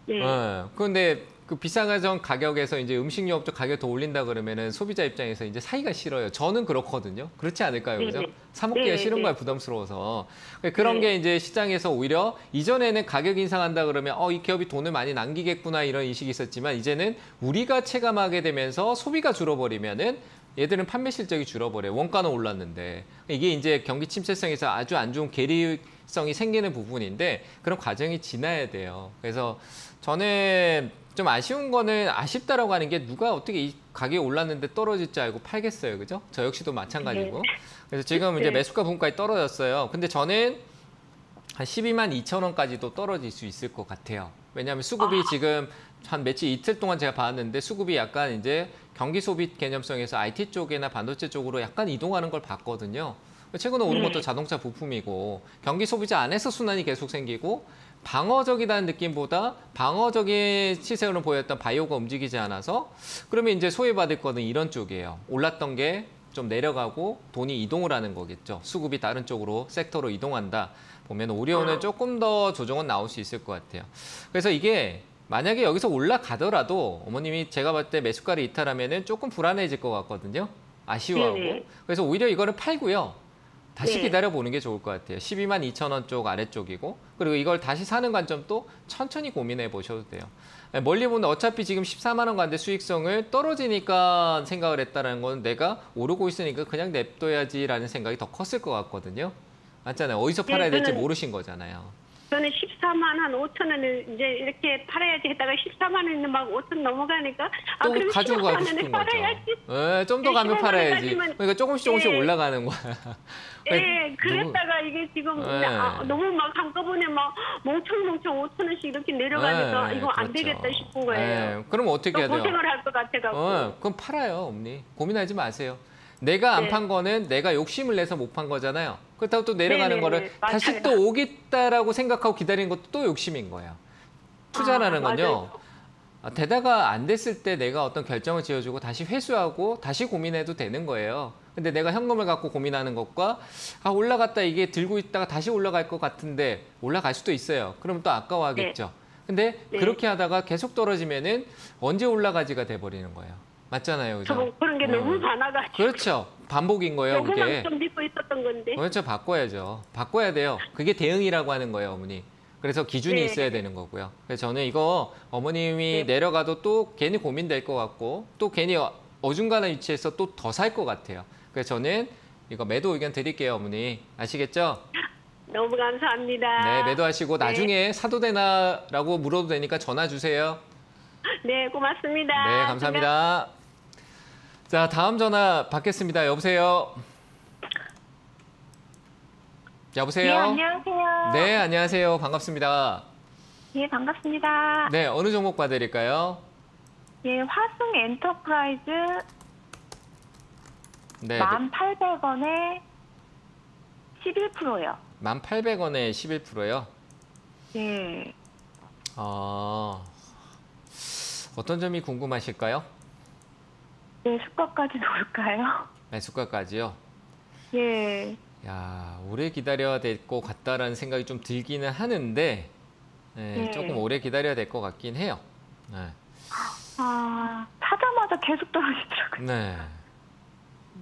네. 그런데 그 비싼 가격에서 이제 음식료 업종 가격 더 올린다 그러면은 소비자 입장에서 이제 사기가 싫어요. 저는 그렇거든요. 그렇지 않을까요? 그죠? 네네. 사 먹기가 네, 싫은 네. 거야, 부담스러워서. 그런 네. 게 이제 시장에서 오히려 이전에는 가격 인상한다 그러면 이 기업이 돈을 많이 남기겠구나 이런 인식이 있었지만 이제는 우리가 체감하게 되면서 소비가 줄어버리면은 얘들은 판매 실적이 줄어버려요. 원가는 올랐는데. 이게 이제 경기 침체성에서 아주 안 좋은 괴리성이 생기는 부분인데 그런 과정이 지나야 돼요. 그래서 저는 좀 아쉬운 거는 아쉽다라고 하는 게 누가 어떻게 이 가격이 올랐는데 떨어질 줄 알고 팔겠어요. 그죠? 저 역시도 마찬가지고. 그래서 지금 이제 네. 매수가 부분까지 떨어졌어요. 근데 저는 한 12만 2천 원까지도 떨어질 수 있을 것 같아요. 왜냐하면 수급이 지금 한 며칠 이틀 동안 제가 봤는데 수급이 약간 이제 경기 소비 개념성에서 IT 쪽이나 반도체 쪽으로 약간 이동하는 걸 봤거든요. 최근에 오른 것도 자동차 부품이고 경기 소비자 안에서 순환이 계속 생기고 방어적이라는 느낌보다 방어적인 시세로 보였던 바이오가 움직이지 않아서 그러면 이제 소외받을 거는 이런 쪽이에요. 올랐던 게 좀 내려가고 돈이 이동을 하는 거겠죠. 수급이 다른 쪽으로 섹터로 이동한다. 보면 오리온은 조금 더 조정은 나올 수 있을 것 같아요. 그래서 이게 만약에 여기서 올라가더라도 어머님이 제가 봤을 때 매수가를 이탈하면은 조금 불안해질 것 같거든요. 아쉬워하고. 네네. 그래서 오히려 이거를 팔고요. 다시 네. 기다려보는 게 좋을 것 같아요. 12만 2천 원 쪽 아래쪽이고 그리고 이걸 다시 사는 관점도 천천히 고민해 보셔도 돼요. 멀리 보면 어차피 지금 14만 원 가는데 수익성을 떨어지니까 생각을 했다는 건 내가 오르고 있으니까 그냥 냅둬야지라는 생각이 더 컸을 것 같거든요. 맞잖아요. 어디서 네, 팔아야 될지 저는- 모르신 거잖아요. 저는 14만 한 5천 원을 이제 이렇게 팔아야지 했다가 14만 원은 막 5천 넘어가니까 또 그럼 가지고 15만 가고 원에 싶은 거죠. 팔아야지. 좀 더 네, 가면 15만 팔아야지. 원까지만- 그러니까 조금씩 네. 올라가는 거야. 예, 그랬다가 이게 지금 네. 너무 막 한꺼번에 막 멍청멍청 5천 원씩 이렇게 내려가니까 네, 이거 안 그렇죠. 되겠다 싶은 거예요. 네, 그럼 어떻게 또 해야 돼요? 고생을 할 것 같아갖고. 그럼 팔아요, 어머니. 고민하지 마세요. 내가 안 네. 판 거는 내가 욕심을 내서 못 판 거잖아요. 그렇다고 또 내려가는 네네네, 거를 다시 맞아요. 또 오겠다라고 생각하고 기다리는 것도 또 욕심인 거예요. 투자라는 건요. 맞아요. 되다가 안 됐을 때 내가 어떤 결정을 지어주고 다시 회수하고 다시 고민해도 되는 거예요. 근데 내가 현금을 갖고 고민하는 것과 올라갔다 이게 들고 있다가 다시 올라갈 것 같은데 올라갈 수도 있어요. 그러면 또 아까워하겠죠. 근데 네. 그렇게 하다가 계속 떨어지면은 언제 올라가지가 돼버리는 거예요. 맞잖아요. 그죠? 저 그런 게 너무 많아가지고. 그렇죠. 반복인 거예요, 그게. 요거만 좀 믿고 있었던 건데. 그렇죠. 바꿔야죠. 바꿔야 돼요. 그게 대응이라고 하는 거예요, 어머니. 그래서 기준이 네. 있어야 되는 거고요. 그래서 저는 이거 어머님이 네. 내려가도 또 괜히 고민될 것 같고 또 괜히 어중간한 위치에서 또 더 살 것 같아요. 그래서 저는 이거 매도 의견 드릴게요, 어머니. 아시겠죠? 너무 감사합니다. 네, 매도하시고 네. 나중에 사도 되나라고 물어도 되니까 전화 주세요. 네, 고맙습니다. 네, 감사합니다. 자, 다음 전화 받겠습니다. 여보세요? 여보세요? 네, 안녕하세요. 네, 안녕하세요. 반갑습니다. 예, 반갑습니다. 네, 어느 종목 봐드릴까요? 예, 화승 엔터프라이즈 네, 1,800원에 11%요. 1,800원에 11%요. 예. 어떤 점이 궁금하실까요? 매수가까지 놓을까요? 매수가까지요. 예. 야, 오래 기다려야 될 것 같다라는 생각이 좀 들기는 하는데 네. 조금 오래 기다려야 될 것 같긴 해요. 네. 사자마자 계속 떨어지더라고요. 네.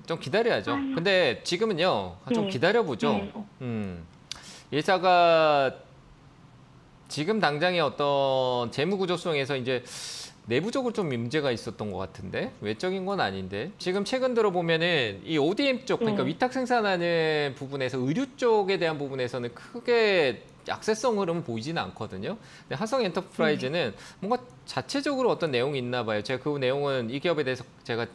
좀 기다려야죠. 근데 지금은요, 좀 네. 기다려보죠. 네. 예사가 지금 당장의 어떤 재무 구조성에서 이제 내부적으로 좀 문제가 있었던 것 같은데 외적인 건 아닌데 지금 최근 들어 보면은 이 ODM 쪽 그러니까 위탁 생산하는 부분에서 의류 쪽에 대한 부분에서는 크게 약세성 흐름은 보이지는 않거든요. 근데 하성 엔터프라이즈는 뭔가 자체적으로 어떤 내용이 있나 봐요. 제가 그 내용은 이 기업에 대해서 제가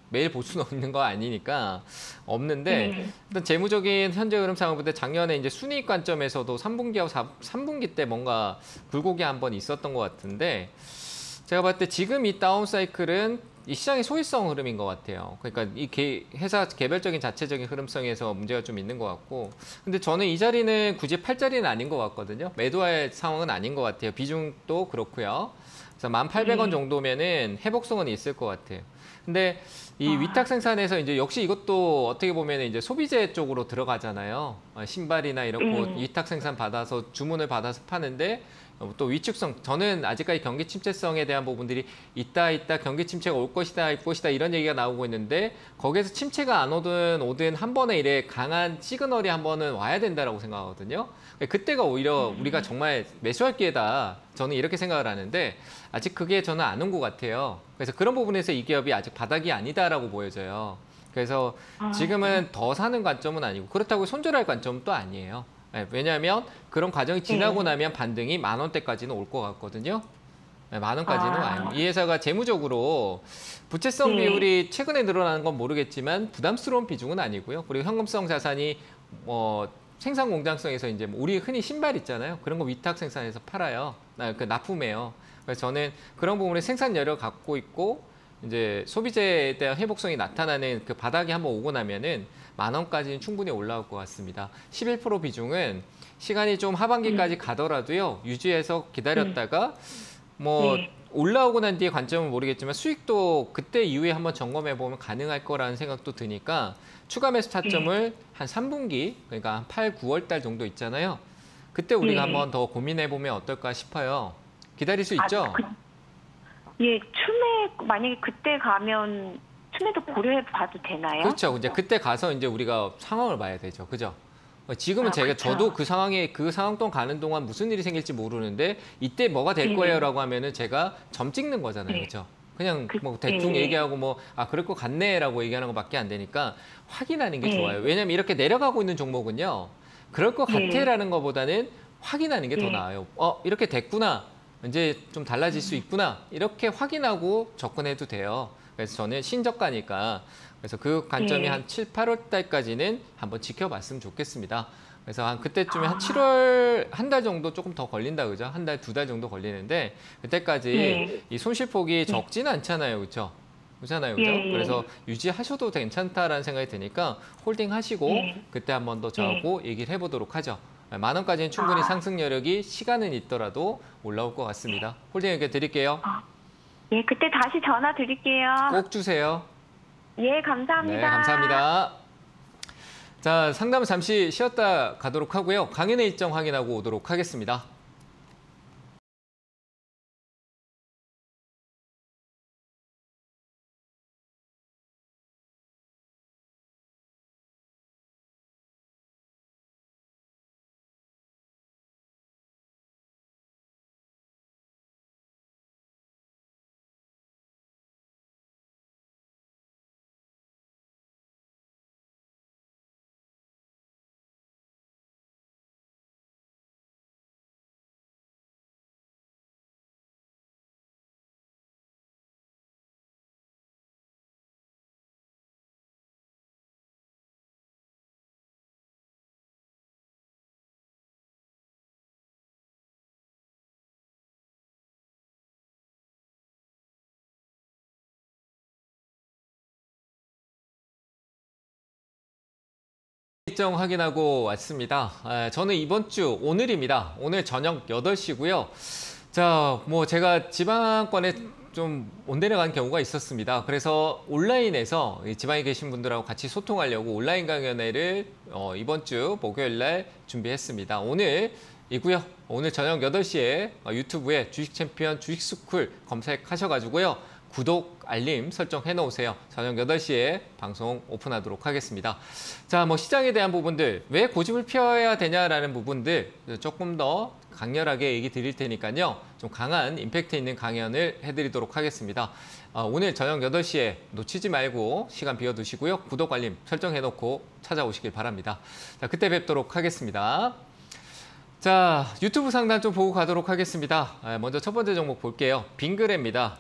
매일 볼 수는 없는 거 아니니까 없는데 일단 재무적인 현재 흐름상을 볼 때 작년에 이제 순이익 관점에서도 3분기하고 3분기 때 뭔가 굴곡이 한번 있었던 것 같은데 제가 봤을 때 지금 이 다운 사이클은 이 시장의 소위성 흐름인 것 같아요. 그러니까 이 회사 개별적인 자체적인 흐름성에서 문제가 좀 있는 것 같고 근데 저는 이 자리는 굳이 팔 자리는 아닌 것 같거든요. 매도할 상황은 아닌 것 같아요. 비중도 그렇고요. 그래서 1,800원 정도면은 회복성은 있을 것 같아요. 근데 이 위탁 생산에서 이제 역시 이것도 어떻게 보면 이제 소비재 쪽으로 들어가잖아요. 신발이나 이런 거 위탁 생산 받아서 주문을 받아서 파는데 또 위축성, 저는 아직까지 경기 침체성에 대한 부분들이 있다 경기 침체가 올 것이다 이런 얘기가 나오고 있는데 거기에서 침체가 안 오든 한 번에 이래 강한 시그널이 한 번은 와야 된다라고 생각하거든요. 그때가 오히려 우리가 정말 매수할 기회다. 저는 이렇게 생각을 하는데 아직 그게 저는 안 온 것 같아요. 그래서 그런 부분에서 이 기업이 아직 바닥이 아니다라고 보여져요. 그래서 지금은 더 사는 관점은 아니고 그렇다고 손절할 관점은 또 아니에요. 왜냐하면 그런 과정이 지나고 나면 반등이 10,000원대까지는 올 것 같거든요. 10,000원까지는 와요. 이 회사가 재무적으로 부채성 비율이 최근에 늘어나는 건 모르겠지만 부담스러운 비중은 아니고요. 그리고 현금성 자산이 생산 공장성에서 이제 우리 흔히 신발 있잖아요. 그런 거 위탁 생산해서 팔아요. 납품해요. 그래서 저는 그런 부분에 생산 여력 갖고 있고 이제 소비재에 대한 회복성이 나타나는 그 바닥이 한번 오고 나면은 10,000원까지는 충분히 올라올 것 같습니다. 11% 비중은 시간이 좀 하반기까지 가더라도요. 유지해서 기다렸다가 올라오고 난 뒤에 관점은 모르겠지만 수익도 그때 이후에 한번 점검해 보면 가능할 거라는 생각도 드니까 추가 매수 타점을 한 3분기 그러니까 한 8, 9월 달 정도 있잖아요. 그때 우리가 한번 더 고민해 보면 어떨까 싶어요. 기다릴 수 있죠? 예, 만약에 그때 가면 춤에도 고려해 봐도 되나요? 그렇죠. 이제 그때 가서 이제 우리가 상황을 봐야 되죠. 그죠? 지금은 저도 그 상황 동안 가는 동안 무슨 일이 생길지 모르는데 이때 뭐가 될 거예요라고 하면은 제가 점 찍는 거잖아요. 그렇죠? 그냥 뭐 대충 얘기하고 그럴 것 같네라고 얘기하는 것밖에 안 되니까 확인하는 게 좋아요. 왜냐면 이렇게 내려가고 있는 종목은요. 그럴 것 같아라는 것보다는 확인하는 게 더 나아요. 이렇게 됐구나. 이제 좀 달라질 수 있구나. 이렇게 확인하고 접근해도 돼요. 그래서 저는 신저가니까 그래서 그 관점이 한 7, 8월 달까지는 한번 지켜봤으면 좋겠습니다. 그래서 한 그때쯤에 한 7월 한 달 정도 조금 더 걸린다 그죠? 한 달, 2달 정도 걸리는데 그때까지 이 손실폭이 적지는 않잖아요. 그렇죠? 그렇잖아요. 그죠? 그래서 유지하셔도 괜찮다라는 생각이 드니까 홀딩 하시고 그때 한 번 더 저하고 얘기를 해보도록 하죠. 10,000원까지는 충분히 상승 여력이 시간은 있더라도 올라올 것 같습니다. 홀딩 의견 드릴게요. 예, 그때 다시 전화 드릴게요. 꼭 주세요. 예, 감사합니다. 네, 감사합니다. 자, 상담을 잠시 쉬었다 가도록 하고요. 강연의 일정 확인하고 오도록 하겠습니다. 일정 확인하고 왔습니다. 저는 이번 주 오늘입니다. 오늘 저녁 8시고요. 자, 제가 지방권에 좀 온데려간 경우가 있었습니다. 그래서 온라인에서 지방에 계신 분들하고 같이 소통하려고 온라인 강연회를 이번 주 목요일 날 준비했습니다. 오늘이고요. 오늘 저녁 8시에 유튜브에 주식 챔피언 주식스쿨 검색하셔가지고요. 구독, 알림 설정해 놓으세요. 저녁 8시에 방송 오픈하도록 하겠습니다. 자, 시장에 대한 부분들, 왜 고집을 피워야 되냐라는 부분들 조금 더 강렬하게 얘기 드릴 테니까요. 좀 강한 임팩트 있는 강연을 해드리도록 하겠습니다. 오늘 저녁 8시에 놓치지 말고 시간 비워두시고요. 구독, 알림 설정해놓고 찾아오시길 바랍니다. 자, 그때 뵙도록 하겠습니다. 자, 유튜브 상단 좀 보고 가도록 하겠습니다. 먼저 첫 번째 종목 볼게요. 빙그레입니다.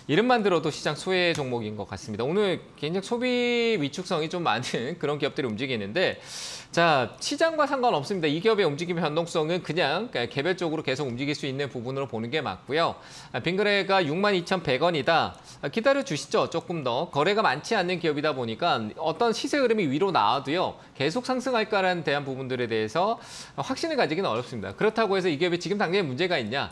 이름만 들어도 시장 소외 종목인 것 같습니다. 오늘 굉장히 소비 위축성이 좀 많은 그런 기업들이 움직이는데, 자, 시장과 상관없습니다. 이 기업의 움직임 변동성은 그냥 개별적으로 계속 움직일 수 있는 부분으로 보는 게 맞고요. 빙그레가 62,100원이다. 기다려 주시죠. 조금 더 거래가 많지 않는 기업이다 보니까 어떤 시세 흐름이 위로 나와도요, 계속 상승할까라는 대한 부분들에 대해서 확신을 가지기는 어렵습니다. 그렇다고 해서 이 기업이 지금 당장에 문제가 있냐?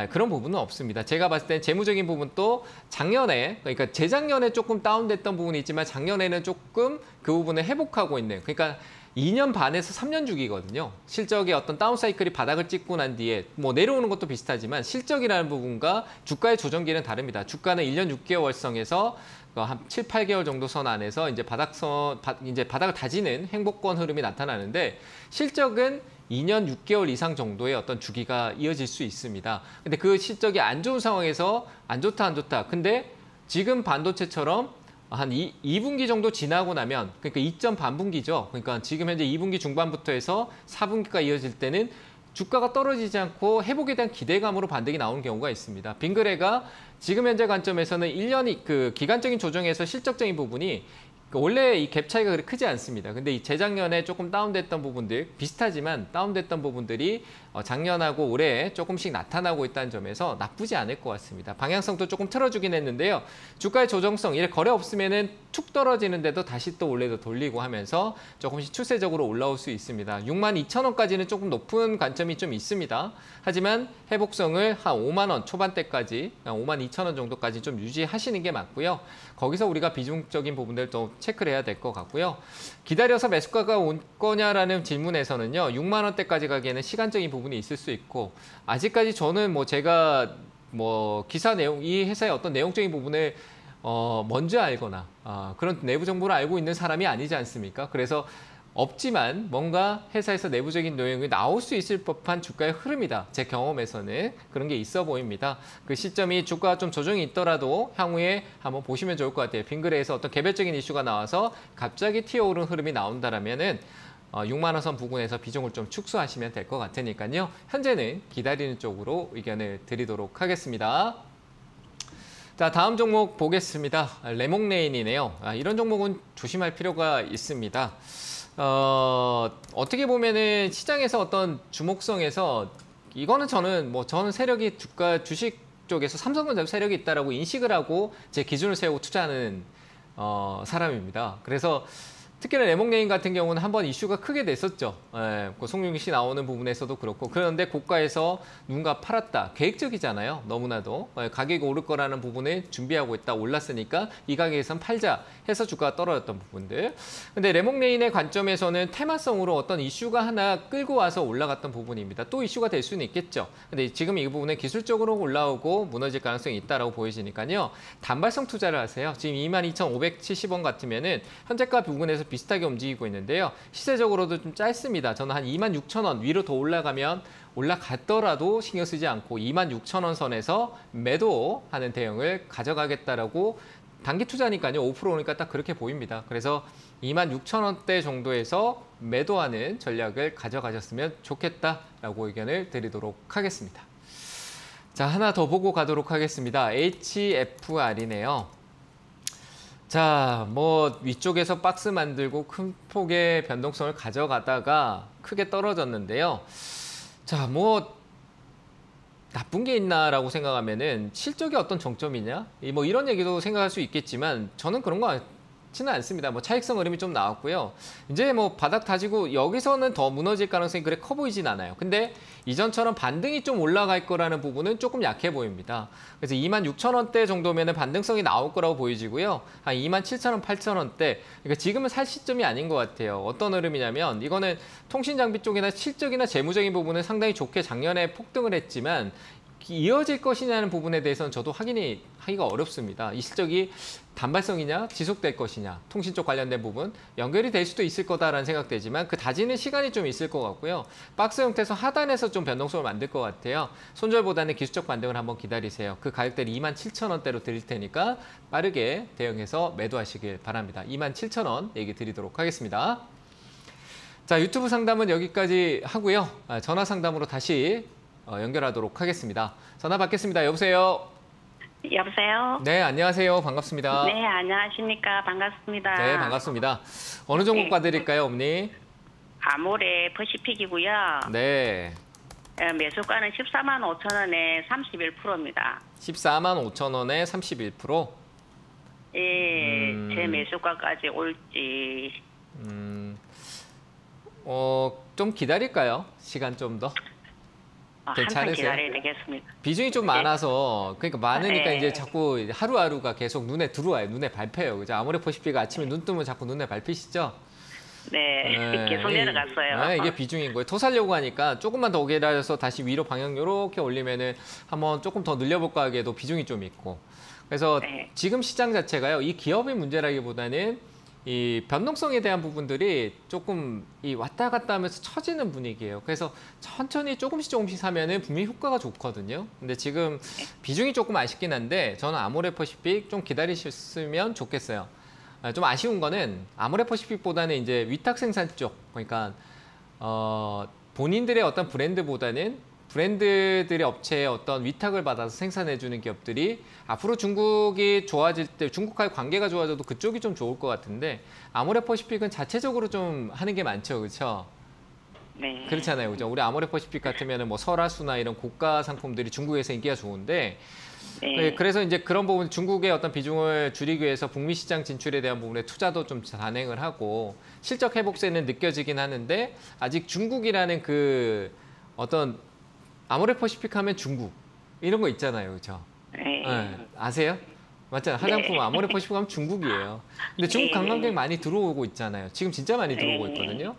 그런 부분은 없습니다. 제가 봤을 때 재무적인 부분도 작년에, 그러니까 재작년에 조금 다운됐던 부분이 있지만 작년에는 조금 그 부분을 회복하고 있는, 그러니까 2년 반에서 3년 주기거든요. 실적의 어떤 다운 사이클이 바닥을 찍고 난 뒤에 뭐 내려오는 것도 비슷하지만 실적이라는 부분과 주가의 조정기는 다릅니다. 주가는 1년 6개월성에서 한 7, 8개월 정도 선 안에서 이제 바닥을 다지는 행보권 흐름이 나타나는데, 실적은 2년 6개월 이상 정도의 어떤 주기가 이어질 수 있습니다. 근데 그 실적이 안 좋은 상황에서 안 좋다. 근데 지금 반도체처럼 한 2분기 정도 지나고 나면, 그러니까 2점 반분기죠. 그러니까 지금 현재 2분기 중반부터 해서 4분기가 이어질 때는 주가가 떨어지지 않고 회복에 대한 기대감으로 반등이 나오는 경우가 있습니다. 빙그레가 지금 현재 관점에서는 1년이 그 기간적인 조정에서 실적적인 부분이 원래 이 갭 차이가 그렇게 크지 않습니다. 근데 이 재작년에 조금 다운됐던 부분들, 비슷하지만 다운됐던 부분들이 작년하고 올해 조금씩 나타나고 있다는 점에서 나쁘지 않을 것 같습니다. 방향성도 조금 틀어주긴 했는데요. 주가의 조정성, 이래 거래 없으면은 툭 떨어지는데도 다시 또 원래도 돌리고 하면서 조금씩 추세적으로 올라올 수 있습니다. 62,000원까지는 조금 높은 관점이 좀 있습니다. 하지만 회복성을 한 5만 원 초반대까지, 52,000원 정도까지 좀 유지하시는 게 맞고요. 거기서 우리가 비중적인 부분들 또 체크를 해야 될 것 같고요. 기다려서 매수가가 올 거냐라는 질문에서는요, 6만 원대까지 가기에는 시간적인 부분이 있을 수 있고, 아직까지 저는 제가 기사 내용, 이 회사의 어떤 내용적인 부분을 먼저 알거나 그런 내부 정보를 알고 있는 사람이 아니지 않습니까? 그래서 없지만 뭔가 회사에서 내부적인 내용이 나올 수 있을 법한 주가의 흐름이다. 제 경험에서는 그런 게 있어 보입니다. 그 시점이 주가가 좀 조정이 있더라도 향후에 한번 보시면 좋을 것 같아요. 빙그레에서 어떤 개별적인 이슈가 나와서 갑자기 튀어오른 흐름이 나온다라면은 6만 원 선 부근에서 비중을 좀 축소하시면 될 것 같으니까요. 현재는 기다리는 쪽으로 의견을 드리도록 하겠습니다. 자, 다음 종목 보겠습니다. 레몽레인이네요. 이런 종목은 조심할 필요가 있습니다. 어떻게 보면은 시장에서 어떤 주목성에서 이거는 저는 세력이 주식 쪽에서 삼성전자 세력이 있다라고 인식을 하고 제 기준을 세우고 투자하는 사람입니다. 그래서 특히나 레몽레인 같은 경우는 한번 이슈가 크게 됐었죠. 그 송중기 씨 나오는 부분에서도 그렇고. 그런데 고가에서 누군가 팔았다. 계획적이잖아요. 너무나도. 가격이 오를 거라는 부분을 준비하고 있다. 올랐으니까 이 가격에선 팔자 해서 주가가 떨어졌던 부분들. 근데 레몽레인의 관점에서는 테마성으로 어떤 이슈가 하나 끌고 와서 올라갔던 부분입니다. 또 이슈가 될 수는 있겠죠. 근데 지금 이 부분은 기술적으로 올라오고 무너질 가능성이 있다라고 보여지니까요. 단발성 투자를 하세요. 지금 22,570원 같으면은 현재가 부분에서 비슷하게 움직이고 있는데요. 시세적으로도 좀 짧습니다. 저는 한 26,000원 위로 더 올라가더라도 신경 쓰지 않고 26,000원 선에서 매도하는 대응을 가져가겠다라고, 단기 투자니까요. 5%니까 딱 그렇게 보입니다. 그래서 26,000원대 정도에서 매도하는 전략을 가져가셨으면 좋겠다라고 의견을 드리도록 하겠습니다. 자, 하나 더 보고 가도록 하겠습니다. HFR이네요. 자, 위쪽에서 박스 만들고 큰 폭의 변동성을 가져가다가 크게 떨어졌는데요. 자, 나쁜 게 있나라고 생각하면은 실적이 어떤 정점이냐? 이런 얘기도 생각할 수 있겠지만 저는 그런 거 않지는 않습니다. 차익성 흐름이 좀 나왔고요. 이제 바닥 다지고 여기서는 더 무너질 가능성이 그래 커 보이진 않아요. 근데 이전처럼 반등이 좀 올라갈 거라는 부분은 조금 약해 보입니다. 그래서 26,000원대 정도면은 반등성이 나올 거라고 보여지고요. 한 27,000원, 8,000원대. 그러니까 지금은 살 시점이 아닌 것 같아요. 어떤 흐름이냐면 이거는 통신장비 쪽이나 실적이나 재무적인 부분은 상당히 좋게 작년에 폭등을 했지만 이어질 것이냐는 부분에 대해서는 저도 하기가 어렵습니다. 이 실적이 단발성이냐, 지속될 것이냐, 통신 쪽 관련된 부분 연결이 될 수도 있을 거다라는 생각되지만 그 다지는 시간이 좀 있을 것 같고요. 박스 형태에서 하단에서 좀 변동성을 만들 것 같아요. 손절보다는 기술적 반등을 한번 기다리세요. 그 가격대를 27,000원대로 드릴 테니까 빠르게 대응해서 매도하시길 바랍니다. 27,000원 얘기 드리도록 하겠습니다. 자, 유튜브 상담은 여기까지 하고요. 전화 상담으로 다시 연결하도록 하겠습니다. 전화 받겠습니다. 여보세요? 여보세요? 네, 안녕하세요. 반갑습니다. 네, 안녕하십니까. 반갑습니다. 네, 반갑습니다. 어느 종목 봐드릴까요, 어머니? 아모레 퍼시픽이고요. 네, 매수가는 14만 5천 원에 31%입니다. 14만 5천 원에 31%? 예, 제 매수가까지 올지. 좀 기다릴까요? 시간 좀 더? 한참 괜찮으세요? 기다려야 되겠습니다. 비중이 좀 많아서, 그러니까 많으니까 네. 이제 자꾸 하루하루가 계속 눈에 들어와요. 눈에 밟혀요. 그죠? 아모레 퍼시픽가 아침에 눈 뜨면 자꾸 눈에 밟히시죠? 네, 계속 내려갔어요. 네, 이게 비중인 거예요. 토 살려고 하니까 조금만 더 기다려서 다시 위로 방향 이렇게 올리면은 한번 조금 더 늘려볼까 하기에도 비중이 좀 있고. 그래서 네. 지금 시장 자체가요, 이 기업의 문제라기보다는 이 변동성에 대한 부분들이 조금 이 왔다 갔다 하면서 처지는 분위기예요. 그래서 천천히 조금씩 사면은 분명히 효과가 좋거든요. 근데 지금 비중이 조금 아쉽긴 한데 저는 아모레 퍼시픽 좀 기다리셨으면 좋겠어요. 좀 아쉬운 거는 아모레 퍼시픽보다는 이제 위탁 생산 쪽, 그러니까 본인들의 어떤 브랜드보다는 브랜드들의 업체의 어떤 위탁을 받아서 생산해주는 기업들이 앞으로 중국이 좋아질 때 중국과의 관계가 좋아져도 그쪽이 좀 좋을 것 같은데 아모레 퍼시픽은 자체적으로 좀 하는 게 많죠, 그렇죠? 네. 그렇잖아요, 그죠? 우리 아모레 퍼시픽 같으면은 뭐 설화수나 이런 고가 상품들이 중국에서 인기가 좋은데 네. 그래서 이제 그런 부분 중국의 어떤 비중을 줄이기 위해서 북미 시장 진출에 대한 부분에 투자도 좀 단행을 하고 실적 회복세는 느껴지긴 하는데 아직 중국이라는 그 어떤 아모레 퍼시픽 하면 중국 이런 거 있잖아요, 그렇죠? 네. 네, 아세요? 맞잖아요. 화장품 아모레 퍼시픽 하면 중국이에요. 근데 중국 관광객 많이 들어오고 있잖아요. 지금 진짜 많이 들어오고 있거든요.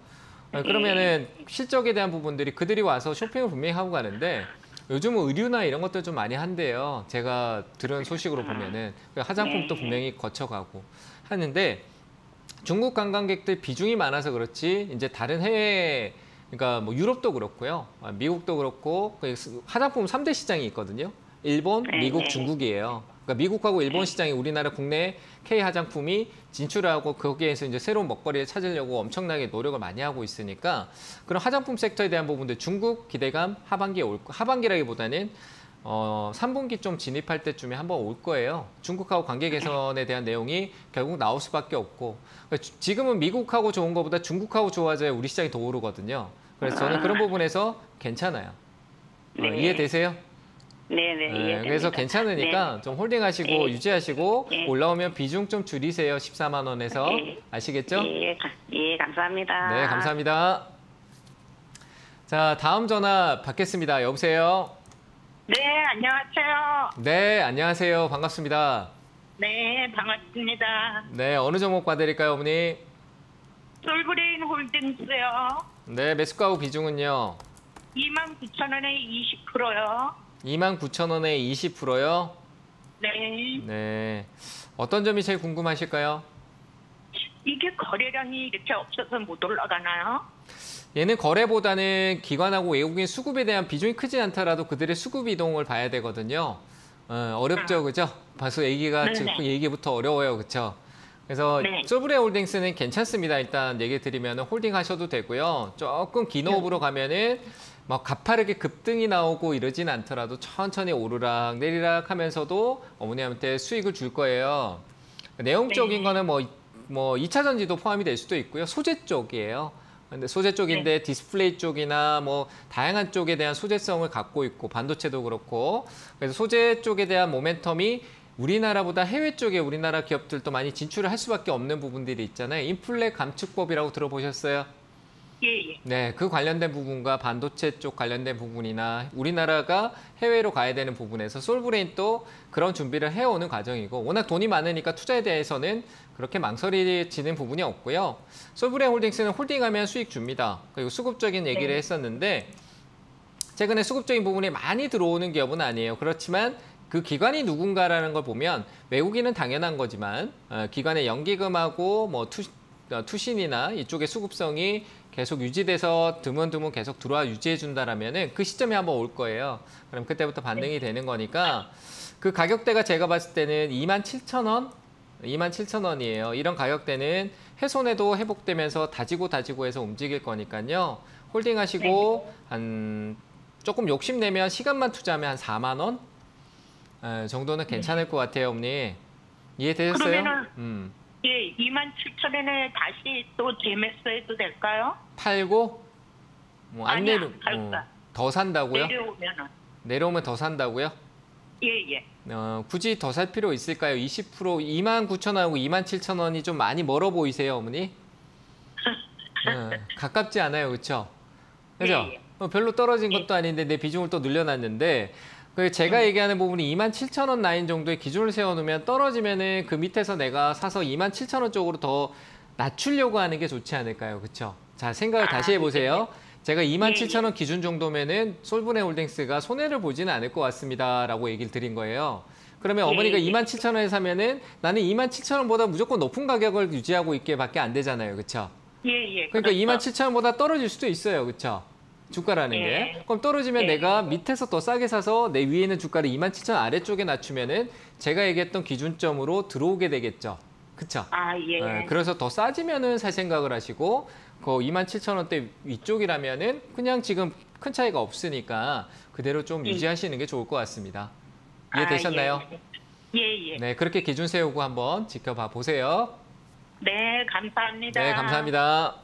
그러면은 실적에 대한 부분들이 그들이 와서 쇼핑을 분명히 하고 가는데 요즘은 의류나 이런 것들 좀 많이 한대요. 제가 들은 소식으로 보면은 화장품도 분명히 거쳐가고 하는데 중국 관광객들 비중이 많아서 그렇지 이제 다른 해외 그러니까 뭐 유럽도 그렇고요. 미국도 그렇고 화장품 3대 시장이 있거든요. 일본, 미국, 중국이에요. 그러니까 미국하고 일본 시장이 우리나라 국내 K 화장품이 진출하고 거기에서 이제 새로운 먹거리를 찾으려고 엄청나게 노력을 많이 하고 있으니까 그런 화장품 섹터에 대한 부분들 중국 기대감 하반기에 하반기라기보다는 3분기 좀 진입할 때쯤에 한번 올 거예요. 중국하고 관계 개선에 대한 내용이 결국 나올 수밖에 없고 지금은 미국하고 좋은 것보다 중국하고 좋아져야 우리 시장이 더 오르거든요. 그래서 저는 그런 부분에서 괜찮아요. 네. 이해되세요? 네네. 그래서 괜찮으니까 좀 홀딩하시고 유지하시고 네. 올라오면 비중 좀 줄이세요. 14만 원에서. 네. 아시겠죠? 예, 감사합니다. 네, 감사합니다. 자, 다음 전화 받겠습니다. 여보세요? 네, 안녕하세요. 네, 안녕하세요. 반갑습니다. 네, 반갑습니다. 네, 어느 종목 봐드릴까요, 어머니? 솔브레인 홀딩스요. 네, 매수가하고 비중은요? 29,000원에 20%요. 29,000원에 20%요? 네. 네. 어떤 점이 제일 궁금하실까요? 이게 거래량이 이렇게 없어서 못 올라가나요? 얘는 거래보다는 기관하고 외국인 수급에 대한 비중이 크지 않더라도 그들의 수급 이동을 봐야 되거든요. 어렵죠, 그죠? 벌써 얘기가 지금 얘기부터 어려워요, 그렇죠? 그래서 네. 솔브레 홀딩스는 괜찮습니다. 일단 얘기 드리면 홀딩 하셔도 되고요. 조금 긴 호흡으로 가면은 막 가파르게 급등이 나오고 이러진 않더라도 천천히 오르락 내리락 하면서도 어머니한테 수익을 줄 거예요. 내용적인 거는 뭐 2차 전지도 포함이 될 수도 있고요. 소재 쪽이에요. 근데 소재 쪽인데 디스플레이 쪽이나 뭐 다양한 쪽에 대한 소재성을 갖고 있고 반도체도 그렇고 그래서 소재 쪽에 대한 모멘텀이 우리나라보다 해외 쪽에 우리나라 기업들도 많이 진출을 할 수밖에 없는 부분들이 있잖아요. 인플레 감축법이라고 들어보셨어요? 예. 네, 그 관련된 부분과 반도체 쪽 관련된 부분이나 우리나라가 해외로 가야 되는 부분에서 솔브레인 또 그런 준비를 해오는 과정이고 워낙 돈이 많으니까 투자에 대해서는 그렇게 망설이지는 부분이 없고요. 솔브레인 홀딩스는 홀딩하면 수익 줍니다. 그리고 수급적인 얘기를 했었는데 최근에 수급적인 부분이 많이 들어오는 기업은 아니에요. 그렇지만 그 기관이 누군가라는 걸 보면 외국인은 당연한 거지만 기관의 연기금하고 뭐 투신이나 이쪽의 수급성이 계속 유지돼서 드문드문 계속 들어와 유지해 준다라면은 그 시점이 한번 올 거예요. 그럼 그때부터 반등이 되는 거니까 그 가격대가 제가 봤을 때는 27,000원, 27,000원이에요. 이런 가격대는 훼손에도 회복되면서 다지고 해서 움직일 거니까요. 홀딩하시고 한 조금 욕심내면 시간만 투자하면 한 4만 원 정도는 괜찮을 것 같아요, 어머니. 이해되셨어요? 그러면은 예, 27,000원에 다시 또 재매수해도 될까요? 팔고 뭐 안 아니야, 내려 팔까. 더 산다고요? 내려오면은. 내려오면 더 산다고요? 예, 예. 굳이 더 살 필요 있을까요? 20% 29,000원하고 27,000원이 좀 많이 멀어 보이세요, 어머니? 가깝지 않아요, 그렇죠? 그죠? 예, 별로 떨어진 것도 아닌데 내 비중을 또 늘려놨는데 제가 얘기하는 부분이 27,000원 라인 정도의 기준을 세워놓으면 떨어지면은 그 밑에서 내가 사서 27,000원 쪽으로 더 낮추려고 하는 게 좋지 않을까요? 그렇죠? 자, 생각을 다시 해보세요. 제가 27,000원 기준 정도면은 솔브네홀딩스가 손해를 보지는 않을 것 같습니다라고 얘기를 드린 거예요. 그러면 어머니가 27,000원에 사면은 나는 27,000원보다 무조건 높은 가격을 유지하고 있게밖에 안 되잖아요, 그렇죠? 예. 그러니까 그렇죠. 27,000원보다 떨어질 수도 있어요, 그렇죠? 주가라는 게. 그럼 떨어지면 내가 밑에서 더 싸게 사서 내 위에 있는 주가를 27,000원 아래쪽에 낮추면은 제가 얘기했던 기준점으로 들어오게 되겠죠. 그쵸? 예. 그래서 더 싸지면은 살 생각을 하시고 그 27,000원대 위쪽이라면은 그냥 지금 큰 차이가 없으니까 그대로 좀 유지하시는 게 좋을 것 같습니다. 이해되셨나요? 예. 네, 그렇게 기준 세우고 한번 지켜봐 보세요. 네, 감사합니다. 네, 감사합니다.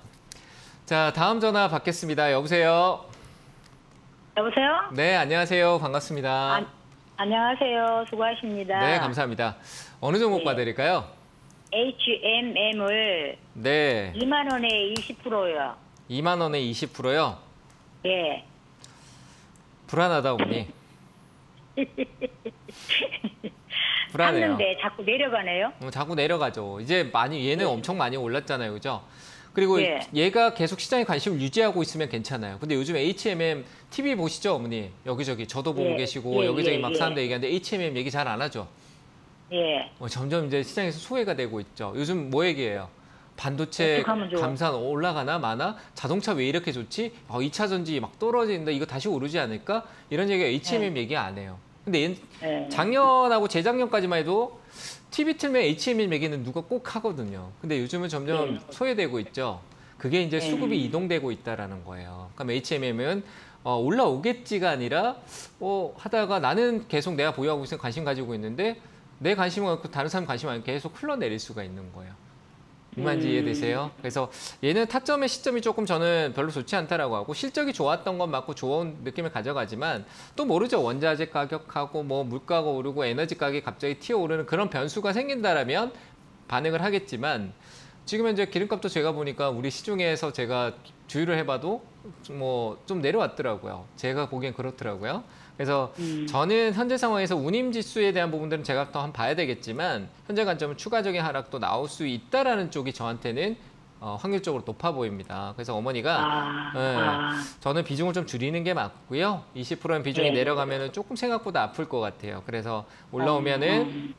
자, 다음 전화 받겠습니다. 여보세요? 여보세요? 네, 안녕하세요. 반갑습니다. 안녕하세요. 수고하십니다. 네, 감사합니다. 어느 종목 봐드릴까요? HMM을 네, 2만 원에 20%요. 2만 원에 20%요? 예. 불안하다, 어머니. 불안해요. 샀는데 자꾸 내려가네요. 자꾸 내려가죠. 이제 얘는 엄청 많이 올랐잖아요, 그죠? 그리고 예. 얘가 계속 시장에 관심을 유지하고 있으면 괜찮아요. 근데 요즘 HMM TV 보시죠, 어머니? 여기저기 저도 보고 계시고 여기저기 막 사람들 얘기하는데 HMM 얘기 잘 안 하죠? 예. 점점 이제 시장에서 소외가 되고 있죠. 요즘 뭐 얘기해요? 반도체 감산 올라가나 마나? 자동차 왜 이렇게 좋지? 2차 전지 막 떨어지는데 이거 다시 오르지 않을까? 이런 얘기가 HMM 얘기 안 해요. 근데 작년하고 재작년까지만 해도 TV 틀면 HMM 얘기는 누가 꼭 하거든요. 근데 요즘은 점점 소외되고 있죠. 그게 이제 수급이 이동되고 있다라는 거예요. 그럼 HMM은 올라오겠지가 아니라 하다가 나는 계속 내가 보유하고 있으면 관심 가지고 있는데 내 관심은 없고 다른 사람 관심 아니고 계속 흘러내릴 수가 있는 거예요. 이 말인지 이해되세요? 그래서 얘는 타점의 시점이 조금 저는 별로 좋지 않다라고 하고 실적이 좋았던 건 맞고 좋은 느낌을 가져가지만 또 모르죠. 원자재 가격하고 뭐 물가가 오르고 에너지 가격이 갑자기 튀어오르는 그런 변수가 생긴다라면 반응을 하겠지만 지금 현재 기름값도 제가 보니까 우리 시중에서 제가 주의를 해봐도 뭐 좀 내려왔더라고요. 제가 보기엔 그렇더라고요. 그래서 저는 현재 상황에서 운임 지수에 대한 부분들은 제가 더 한번 봐야 되겠지만 현재 관점은 추가적인 하락도 나올 수 있다라는 쪽이 저한테는 확률적으로 높아 보입니다. 그래서 어머니가 저는 비중을 좀 줄이는 게 맞고요. 20%는 비중이 내려가면은 조금 생각보다 아플 것 같아요. 그래서 올라오면은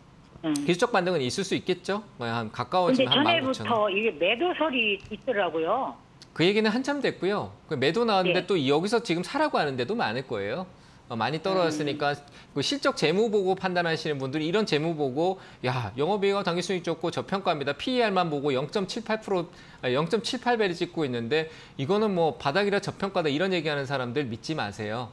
기술적 반등은 있을 수 있겠죠. 한 가까워지면 한 19,000원. 근데 전에부터 이게 매도설이 있더라고요. 그 얘기는 한참 됐고요. 매도 나왔는데 또 여기서 지금 사라고 하는 데도 많을 거예요. 많이 떨어졌으니까 그 실적 재무 보고 판단하시는 분들이 이런 재무 보고 야 영업이익 당기수익 좋고 저평가입니다. PER만 보고 0.78%, 0.78배를 찍고 있는데 이거는 뭐 바닥이라 저평가다 이런 얘기하는 사람들 믿지 마세요.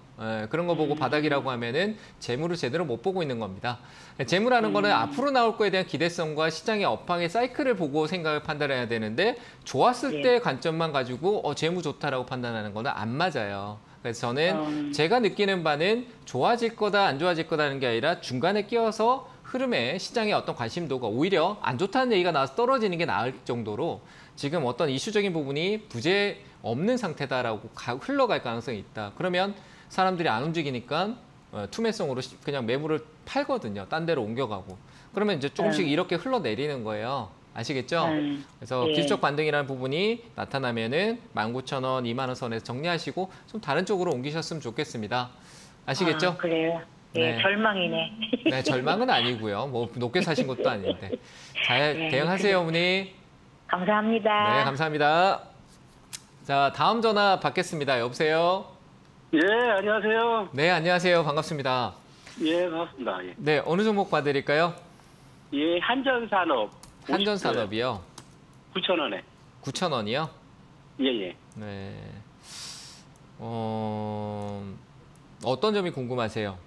그런 거 보고 바닥이라고 하면은 재무를 제대로 못 보고 있는 겁니다. 재무라는 거는 앞으로 나올 거에 대한 기대성과 시장의 업황의 사이클을 보고 생각을 판단해야 되는데 좋았을 때 관점만 가지고 재무 좋다라고 판단하는 거는 안 맞아요. 그래서 저는 제가 느끼는 바는 좋아질 거다 안 좋아질 거다는 게 아니라 중간에 끼어서 흐름에 시장의 어떤 관심도가 오히려 안 좋다는 얘기가 나와서 떨어지는 게 나을 정도로 지금 어떤 이슈적인 부분이 부재 없는 상태다라고 흘러갈 가능성이 있다. 그러면 사람들이 안 움직이니까 투매성으로 그냥 매물을 팔거든요. 딴 데로 옮겨가고. 그러면 이제 조금씩 이렇게 흘러내리는 거예요. 아시겠죠? 그래서 예. 기술적 반등이라는 부분이 나타나면은 19,000원, 2만 원 선에서 정리하시고 좀 다른 쪽으로 옮기셨으면 좋겠습니다. 아시겠죠? 아, 그래요. 예, 네. 절망이네. 네, 절망은 아니고요. 뭐 높게 사신 것도 아닌데. 잘 네, 대응하세요, 어머니. 감사합니다. 네, 감사합니다. 자, 다음 전화 받겠습니다. 여보세요? 예, 안녕하세요. 네, 안녕하세요. 반갑습니다. 예, 반갑습니다. 예, 네, 어느 종목 봐드릴까요? 예 한전산업. 한전산업이요. 9,000원에. 9,000원이요? 예, 예. 네. 어떤 점이 궁금하세요?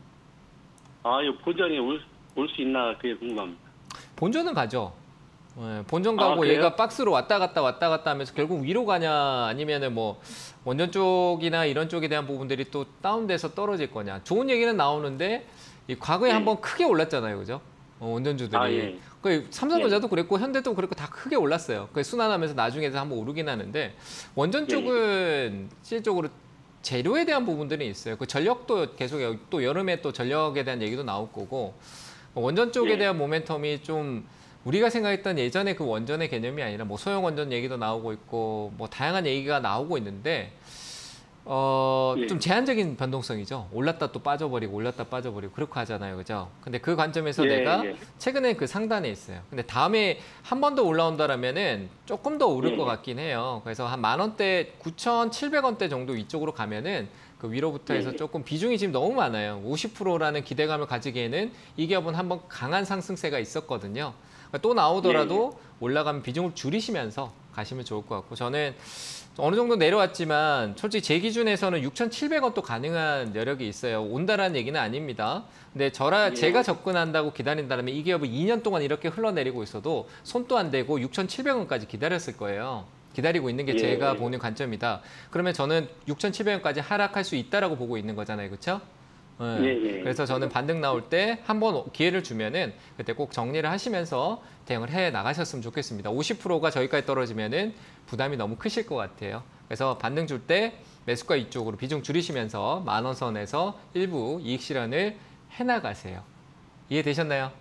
아, 이 본전이 올 수 있나 그게 궁금합니다. 본전은 가죠. 네, 본전 가고 그래요? 얘가 박스로 왔다 갔다 하면서 결국 위로 가냐 아니면은 뭐 원전 쪽이나 이런 쪽에 대한 부분들이 또 다운돼서 떨어질 거냐. 좋은 얘기는 나오는데 이 과거에 네. 한번 크게 올랐잖아요. 그죠? 원전주들이. 아, 예. 그 삼성전자도 그랬고 현대도 그랬고 다 크게 올랐어요. 그 순환하면서 나중에도 한번 오르긴 하는데 원전 쪽은 실질적으로 재료에 대한 부분들이 있어요. 그 전력도 계속 또 여름에 또 전력에 대한 얘기도 나올 거고 원전 쪽에 대한 모멘텀이 좀 우리가 생각했던 예전에 그 원전의 개념이 아니라 뭐 소형 원전 얘기도 나오고 있고 뭐 다양한 얘기가 나오고 있는데 좀 제한적인 변동성이죠. 올랐다 또 빠져버리고 올랐다 빠져버리고 그렇게 하잖아요. 그죠? 근데 그 관점에서 내가 최근에 그 상단에 있어요. 근데 다음에 한 번 더 올라온다라면은 조금 더 오를 것 같긴 해요. 그래서 한 10,000원대, 9,700원대 정도 이쪽으로 가면은 그 위로부터 해서 조금 비중이 지금 너무 많아요. 50%라는 기대감을 가지기에는 이 기업은 한번 강한 상승세가 있었거든요. 그러니까 또 나오더라도 올라가면 비중을 줄이시면서 가시면 좋을 것 같고 저는 어느 정도 내려왔지만 솔직히 제 기준에서는 6,700원도 가능한 여력이 있어요. 온다라는 얘기는 아닙니다. 근데 제가 접근한다고 기다린다면 이 기업은 2년 동안 이렇게 흘러내리고 있어도 손도 안 대고 6,700원까지 기다렸을 거예요. 기다리고 있는 게 제가 보는 관점이다. 그러면 저는 6,700원까지 하락할 수 있다라고 보고 있는 거잖아요. 그렇죠? 그래서 저는 반등 나올 때 한번 기회를 주면은 그때 꼭 정리를 하시면서 대응을 해 나가셨으면 좋겠습니다. 50%가 저기까지 떨어지면은 부담이 너무 크실 것 같아요. 그래서 반등 줄 때 매수가 이쪽으로 비중 줄이시면서 10,000원 선에서 일부 이익 실현을 해 나가세요. 이해되셨나요?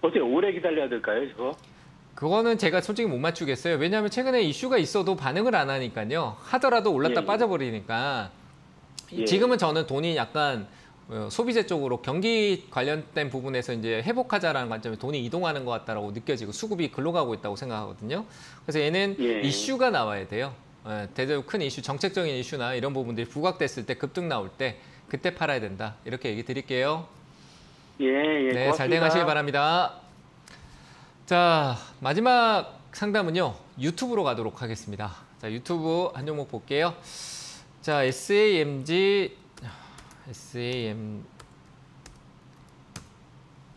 어떻게 오래 기다려야 될까요, 저거? 그거는 제가 솔직히 못 맞추겠어요. 왜냐하면 최근에 이슈가 있어도 반응을 안 하니까요. 하더라도 올랐다 빠져버리니까. 지금은 저는 돈이 약간 소비재 쪽으로 경기 관련된 부분에서 이제 회복하자라는 관점에 돈이 이동하는 것 같다라고 느껴지고 수급이 글로 가고 있다고 생각하거든요. 그래서 얘는 이슈가 나와야 돼요. 대대로 큰 이슈, 정책적인 이슈나 이런 부분들이 부각됐을 때 급등 나올 때 그때 팔아야 된다. 이렇게 얘기 드릴게요. 네, 네, 잘 대응하시기 바랍니다. 자, 마지막 상담은요. 유튜브로 가도록 하겠습니다. 자, 유튜브 한 종목 볼게요. 자, SAMG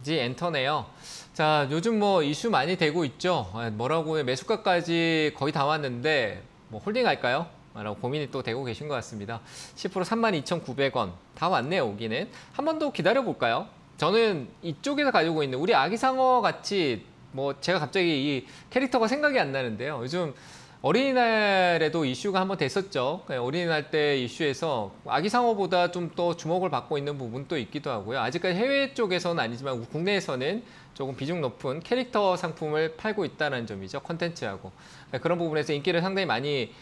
엔터네요. 자, 요즘 뭐 이슈 많이 되고 있죠. 뭐라고 매수가까지 거의 다 왔는데 뭐 홀딩 할까요? 라고 고민이 또 되고 계신 것 같습니다. 10% 32,900원 다 왔네요. 오기는. 한 번 더 기다려 볼까요? 저는 이쪽에서 가지고 있는 우리 아기상어 같이 뭐 제가 갑자기 이 캐릭터가 생각이 안 나는데요. 요즘 어린이날에도 이슈가 한번 됐었죠. 어린이날 때 이슈에서 아기상어보다 좀 더 주목을 받고 있는 부분도 있기도 하고요. 아직까지 해외 쪽에서는 아니지만 국내에서는 조금 비중 높은 캐릭터 상품을 팔고 있다는 점이죠. 콘텐츠하고. 그런 부분에서 인기를 상당히 많이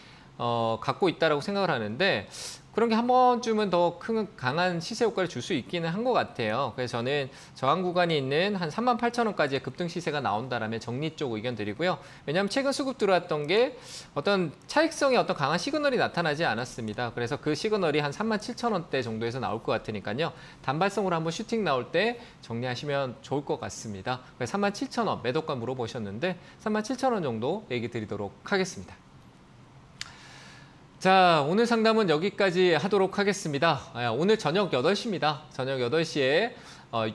갖고 있다라고 생각을 하는데 그런 게 한 번쯤은 더 큰 강한 시세 효과를 줄 수 있기는 한 것 같아요. 그래서 저는 저항 구간이 있는 한 38,000원까지의 급등 시세가 나온다라면 정리 쪽 의견 드리고요. 왜냐하면 최근 수급 들어왔던 게 어떤 차익성의 어떤 강한 시그널이 나타나지 않았습니다. 그래서 그 시그널이 한 37,000원대 정도에서 나올 것 같으니까요. 단발성으로 한번 슈팅 나올 때 정리하시면 좋을 것 같습니다. 37,000원 매도가 물어보셨는데 37,000원 정도 얘기 드리도록 하겠습니다. 자, 오늘 상담은 여기까지 하도록 하겠습니다. 오늘 저녁 8시입니다. 저녁 8시에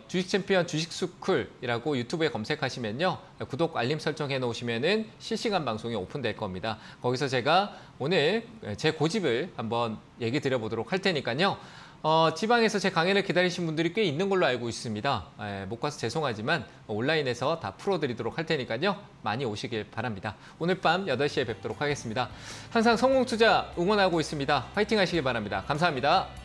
주식챔피언 주식스쿨이라고 유튜브에 검색하시면요. 구독, 알림 설정해 놓으시면은 실시간 방송이 오픈될 겁니다. 거기서 제가 오늘 제 고집을 한번 얘기 드려보도록 할 테니까요. 지방에서 제 강의를 기다리신 분들이 꽤 있는 걸로 알고 있습니다. 못 가서 죄송하지만 온라인에서 다 풀어드리도록 할 테니까요. 많이 오시길 바랍니다. 오늘 밤 8시에 뵙도록 하겠습니다. 항상 성공투자 응원하고 있습니다. 파이팅 하시길 바랍니다. 감사합니다.